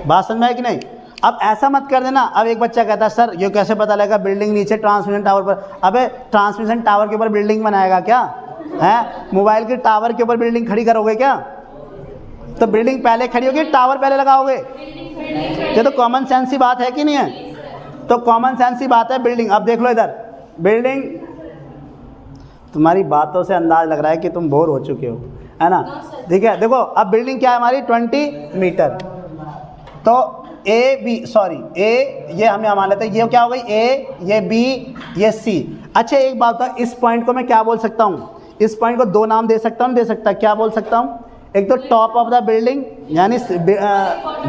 बात समझ में है कि नहीं? अब ऐसा मत कर देना। अब एक बच्चा कहता है सर ये कैसे पता लगेगा बिल्डिंग नीचे ट्रांसमिशन टावर पर? अबे ट्रांसमिशन टावर के ऊपर बिल्डिंग बनाएगा क्या है? मोबाइल के टावर के ऊपर बिल्डिंग खड़ी करोगे क्या? तो बिल्डिंग पहले खड़ी होगी, टावर पहले लगाओगे? ये तो कॉमन सेंस की बात है कि नहीं है? तो कॉमन सेंस की बात है बिल्डिंग। अब देख लो इधर बिल्डिंग, तुम्हारी बातों से अंदाज लग रहा है कि तुम बोर हो चुके हो, है ना। ठीक है, देखो अब बिल्डिंग क्या है हमारी? 20 मीटर। तो ए बी, सॉरी ए, ये हमें मान लेते हैं, ये क्या हो गई? ए, ये बी, ये सी। अच्छा एक बात है, इस पॉइंट को मैं क्या बोल सकता हूँ? इस पॉइंट को दो नाम दे सकता हूँ, दे सकता, क्या बोल सकता हूँ? एक तो टॉप ऑफ द बिल्डिंग, यानी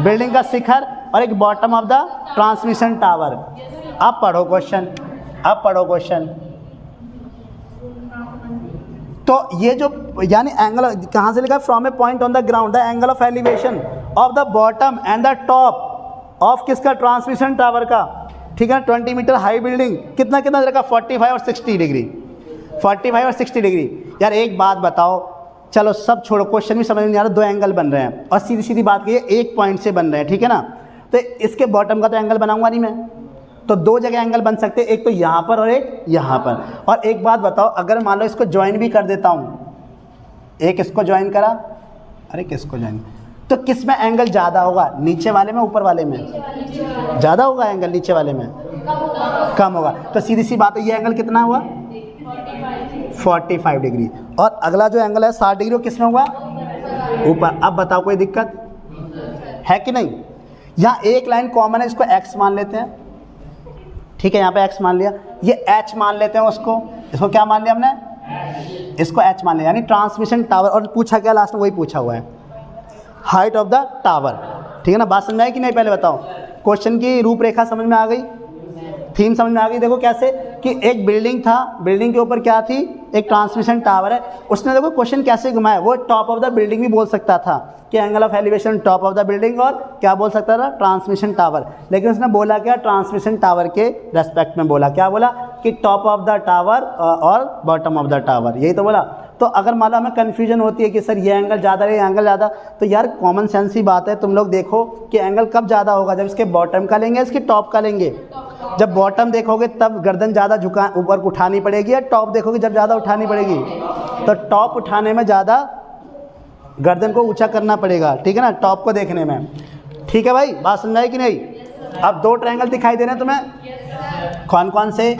बिल्डिंग का शिखर, और एक bottom of the transmission tower. अब पढ़ो क्वेश्चन, अब पढ़ो क्वेश्चन। तो ये जो, यानी एंगल कहाँ से लिखा? From a point on the ground the angle of elevation of the bottom and the top of किसका? ट्रांसमिशन टावर का, ठीक है। 20 मीटर हाई बिल्डिंग, कितना कितना देखा? 45 और 60 डिग्री, 45 और 60 डिग्री। यार एक बात बताओ, चलो सब छोड़ो, क्वेश्चन भी समझ में नहीं आ रहा, दो एंगल बन रहे हैं और सीधी सीधी बात करिए एक पॉइंट से बन रहे हैं, ठीक है ना। तो इसके बॉटम का तो एंगल बनाऊंगा नहीं मैं, तो दो जगह एंगल बन सकते हैं, एक तो यहाँ पर और एक यहाँ पर। और एक बात बताओ, अगर मान लो इसको ज्वाइन भी कर देता हूँ, एक इसको ज्वाइन करा, अरे किसको ज्वाइन, तो किस में एंगल ज़्यादा होगा, नीचे वाले में ऊपर वाले में? ज़्यादा होगा एंगल, नीचे वाले में कम होगा। तो सीधी सी बात है, ये एंगल कितना हुआ? 45 डिग्री। और अगला जो एंगल है 60 डिग्री, वो किस में हुआ? ऊपर। अब बताओ कोई दिक्कत है कि नहीं? यहाँ एक लाइन कॉमन है, इसको x मान लेते हैं, ठीक है, यहाँ पे x मान लिया, ये h मान लेते हैं उसको, इसको क्या मान लिया हमने? इसको h मान लिया, यानी ट्रांसमिशन टावर। और पूछा क्या लास्ट में? वही पूछा हुआ है, हाइट ऑफ द टावर, ठीक है ना। बात समझ में आई कि नहीं? पहले बताओ, क्वेश्चन की रूपरेखा समझ में आ गई, थीम समझ में आ गई। देखो कैसे कि एक बिल्डिंग था, बिल्डिंग के ऊपर क्या थी? एक ट्रांसमिशन टावर है। उसने देखो क्वेश्चन कैसे घुमाया, वो टॉप ऑफ द बिल्डिंग भी बोल सकता था कि angle of elevation top of the building, और क्या बोल सकता था? Transmission tower. लेकिन उसने बोला क्या? ट्रांसमिशन टावर के रेस्पेक्ट में बोला। क्या बोला? कि टॉप ऑफ द टावर और बॉटम ऑफ द टावर, यही तो बोला। तो अगर मान लो हमें कन्फ्यूजन होती है कि सर ये एंगल ज़्यादा है, ये एंगल ज़्यादा, तो यार कॉमन सेंस ही बात है, तुम लोग देखो कि एंगल कब ज़्यादा होगा, जब इसके बॉटम का लेंगे, इसके टॉप का लेंगे। जब बॉटम देखोगे तब गर्दन ज़्यादा झुका ऊपर उठानी पड़ेगी, या टॉप देखोगे जब ज़्यादा उठानी पड़ेगी? तो टॉप उठाने में ज़्यादा गर्दन को ऊंचा करना पड़ेगा, ठीक है ना, टॉप को देखने में। ठीक है भाई, बात समझ आई कि नहीं? अब दो ट्रायंगल दिखाई दे रहे हैं तुम्हें, कौन कौन से?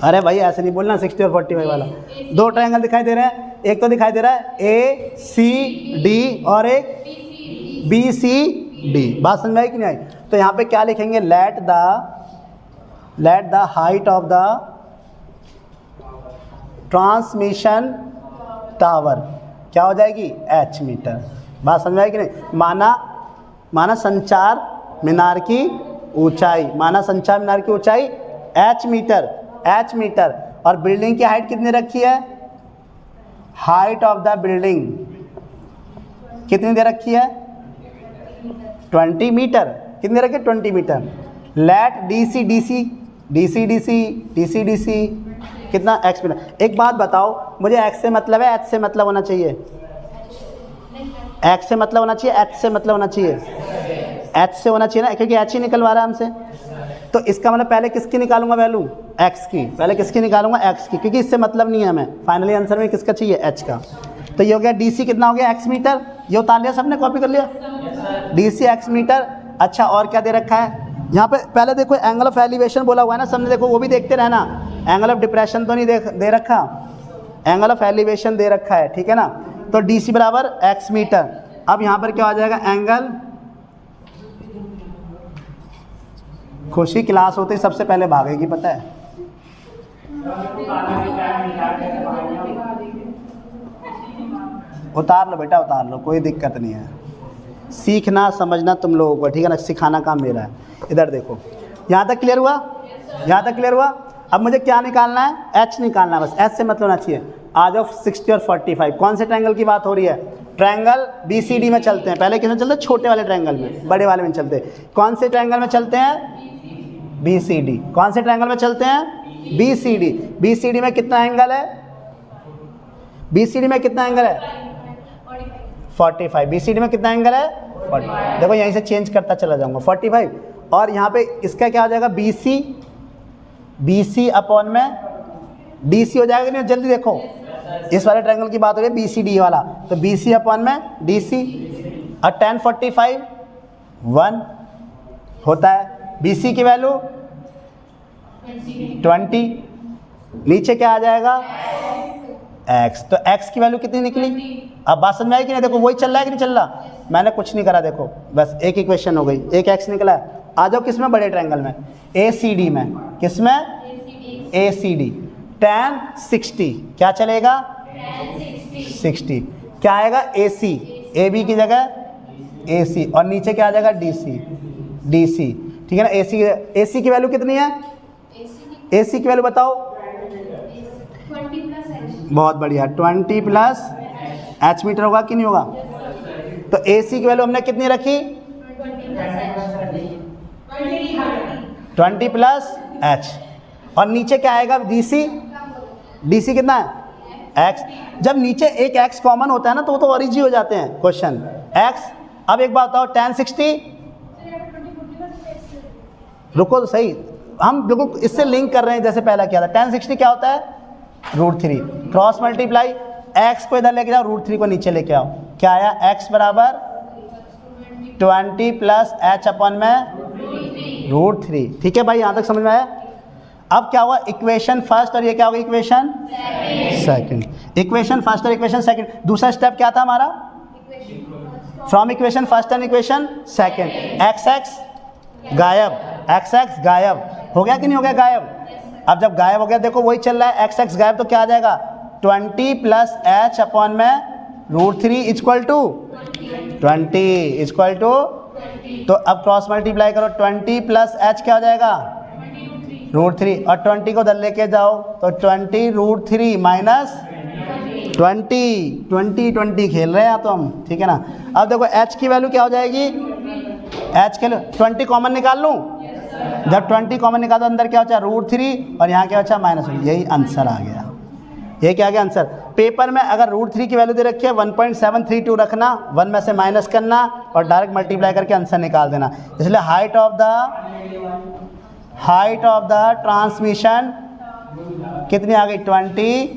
अरे भाई ऐसे नहीं बोलना, 60 और 45 वाला। दो ट्रायंगल दिखाई दे रहे हैं, एक तो दिखाई दे रहा है ACD और एक BCD। बात समझ में आई कि नहीं आई? तो यहाँ पे क्या लिखेंगे? Let the height of the transmission tower क्या हो जाएगी? H metre. बात समझ में आई कि नहीं? माना संचार मीनार की ऊंचाई, माना संचार मीनार की ऊंचाई H मीटर। और बिल्डिंग की हाइट कितनी रखी है? हाइट ऑफ द बिल्डिंग कितनी दे रखी है? 20 मीटर। कितनी रखी है? 20 मीटर। लेट DC कितना? X metre. एक बात बताओ, मुझे X से मतलब है, H से मतलब होना चाहिए? X से मतलब होना चाहिए, H से मतलब होना चाहिए? H से होना चाहिए ना, क्योंकि H ही निकलवा रहा है हमसे। तो इसका मतलब पहले किसकी निकालूंगा वैल्यू? X की। पहले किसकी निकालूंगा? X की, क्योंकि इससे मतलब नहीं है हमें। फाइनली आंसर में किसका चाहिए? H का। तो ये हो गया DC कितना हो गया? X metre. ये उतार लिया सबने, कॉपी कर लिया? DC X metre. अच्छा, और क्या दे रखा है यहाँ पे? पहले देखो एंगल ऑफ एलिवेशन बोला हुआ है ना सबने, देखो वो भी देखते रहना। एंगल ऑफ डिप्रेशन तो नहीं दे रखा, एंगल ऑफ एलिवेशन दे रखा है, ठीक है ना। तो DC बराबर X मीटर। अब यहाँ पर क्या आ जाएगा? एंगल। खुशी क्लास होते ही सबसे पहले भागेगी, पता है? उतार लो बेटा, उतार लो, कोई दिक्कत नहीं है। सीखना समझना तुम लोगों को, ठीक है ना, सिखाना काम मेरा है। इधर देखो, यहाँ तक क्लियर हुआ? यहाँ तक क्लियर हुआ? अब मुझे क्या निकालना है? H निकालना है बस। H से मतलब होना चाहिए। आज ऑफ 60 और 45 कौन से ट्रायंगल की बात हो रही है? ट्रायंगल BCD में चलते हैं। पहले किस में चलते हैं? छोटे वाले ट्रायंगल में, बड़े वाले में चलते हैं। कौन से ट्रायंगल में चलते हैं? BCD। कौन से ट्रायंगल में चलते हैं? BCD। BCD में कितना एंगल है? BCD में कितना एंगल है? 45। BCD में कितना एंगल है? 40। देखो यहीं से चेंज करता चला जाऊंगा, 45। और यहाँ पे इसका क्या हो जाएगा? BC अपॉन में DC हो जाएगा नहीं? जल्दी देखो, इस वाले ट्रायंगल की बात हो रही है, BCD वाला, तो BC अपॉन में DC। और tan 45 1 होता है। BC की वैल्यू 20। नीचे क्या आ जाएगा? X। तो X की वैल्यू कितनी निकली? अब बात समझ में आई कि नहीं? देखो वही चल रहा है कि नहीं चल रहा? मैंने कुछ नहीं करा, देखो बस एक इक्वेशन हो गई, एक X निकला है। आ जाओ किस में? बड़े ट्रायंगल में, ACD में। किस में? ACD। tan 60 क्या चलेगा? 60 क्या आएगा? AC। AB की जगह AC, और नीचे क्या आ जाएगा? DC। ठीक है ना। AC की वैल्यू कितनी है? AC की वैल्यू बताओ।
20
बहुत बढ़िया, 20 प्लस H मीटर होगा कि नहीं होगा? तो AC की वैल्यू हमने कितनी रखी? 20 प्लस H। और नीचे क्या आएगा? DC कितना है? एक्स, जब नीचे एक एक्स कॉमन होता है ना तो वो तो ओरिजिन हो जाते हैं क्वेश्चन एक्स। अब एक बात बताओ tan 60, रुको तो सही, हम बिल्कुल इससे लिंक कर रहे हैं जैसे पहला किया था। tan 60 क्या होता है, √3, क्रॉस मल्टीप्लाई x को इधर लेके जाओ, √3 को नीचे लेके आओ, क्या आया, x बराबर 20 प्लस h अपन में √3। ठीक है भाई, यहाँ तक समझ में आया। अब क्या हुआ, इक्वेशन फर्स्ट और ये क्या होगा, इक्वेशन सेकंड। इक्वेशन फर्स्ट और इक्वेशन सेकंड, दूसरा स्टेप क्या था हमारा, from equation first and equation second, x गायब, x गायब हो गया कि नहीं हो गया गायब। अब जब गायब हो गया, देखो वही चल रहा है, x गायब, तो क्या आ जाएगा 20 प्लस h अपॉन में √3 इक्वल टू 20 इक्वल टू, तो अब क्रॉस मल्टीप्लाई करो, 20 प्लस h क्या हो जाएगा √3, और 20 को उधर लेके जाओ तो 20 √3 माइनस 20 खेल रहे हैं तो हम, ठीक है ना। अब देखो h की वैल्यू क्या हो जाएगी, h के लिए 20 कॉमन निकाल लूँ, जब 20 कॉमन निकाल दो अंदर क्या बचा √3 और यहाँ क्या बचा -1, यही आंसर आ गया। ये क्या आ गया आंसर। पेपर में अगर √3 की वैल्यू दे रखी है 1.732 रखना, 1 में से माइनस करना और डायरेक्ट मल्टीप्लाई करके आंसर निकाल देना। इसलिए हाइट ऑफ द ट्रांसमिशन कितनी आ गई 20,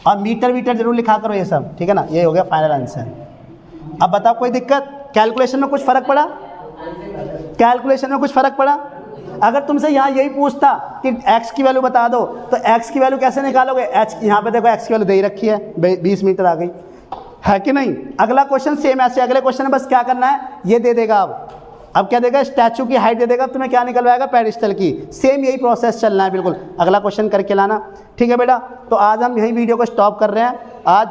और मीटर जरूर लिखा करो ये सब, ठीक है ना। ये हो गया फाइनल आंसर। अब बताओ कोई दिक्कत, कैलकुलेशन में कुछ फ़र्क पड़ा, कैलकुलेशन में कुछ फ़र्क पड़ा। अगर तुमसे यहाँ यही पूछता कि x की वैल्यू बता दो तो x की वैल्यू कैसे निकालोगे, h यहाँ पे देखो x की वैल्यू दे ही रखी है, 20 मीटर आ गई है कि नहीं। अगला क्वेश्चन सेम ऐसे, अगले क्वेश्चन में बस क्या करना है, ये दे देगा। अब क्या देगा, स्टैचू की हाइट दे देगा, तुम्हें क्या निकलवाएगा, पेडिस्टल की। सेम यही प्रोसेस चलना है बिल्कुल, अगला क्वेश्चन करके लाना, ठीक है बेटा। तो आज हम यही वीडियो को स्टॉप कर रहे हैं। आज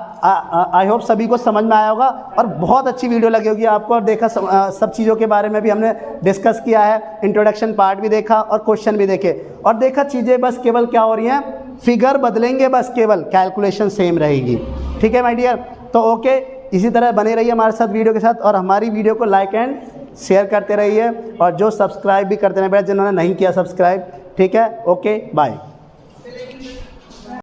आई होप सभी को समझ में आया होगा और बहुत अच्छी वीडियो लगी होगी आपको। और देखा सब चीज़ों के बारे में भी हमने डिस्कस किया है, इंट्रोडक्शन पार्ट भी देखा और क्वेश्चन भी देखे, और देखा चीज़ें बस केवल क्या हो रही हैं, फिगर बदलेंगे बस, केवल कैलकुलेशन सेम रहेगी, ठीक है माय डियर। तो ओके, इसी तरह बने रहिए हमारे साथ वीडियो के साथ, और हमारी वीडियो को लाइक एंड शेयर करते रहिए, और जो सब्सक्राइब भी करते रहिए बेटा, जिन्होंने नहीं किया सब्सक्राइब, ठीक है। Okay bye.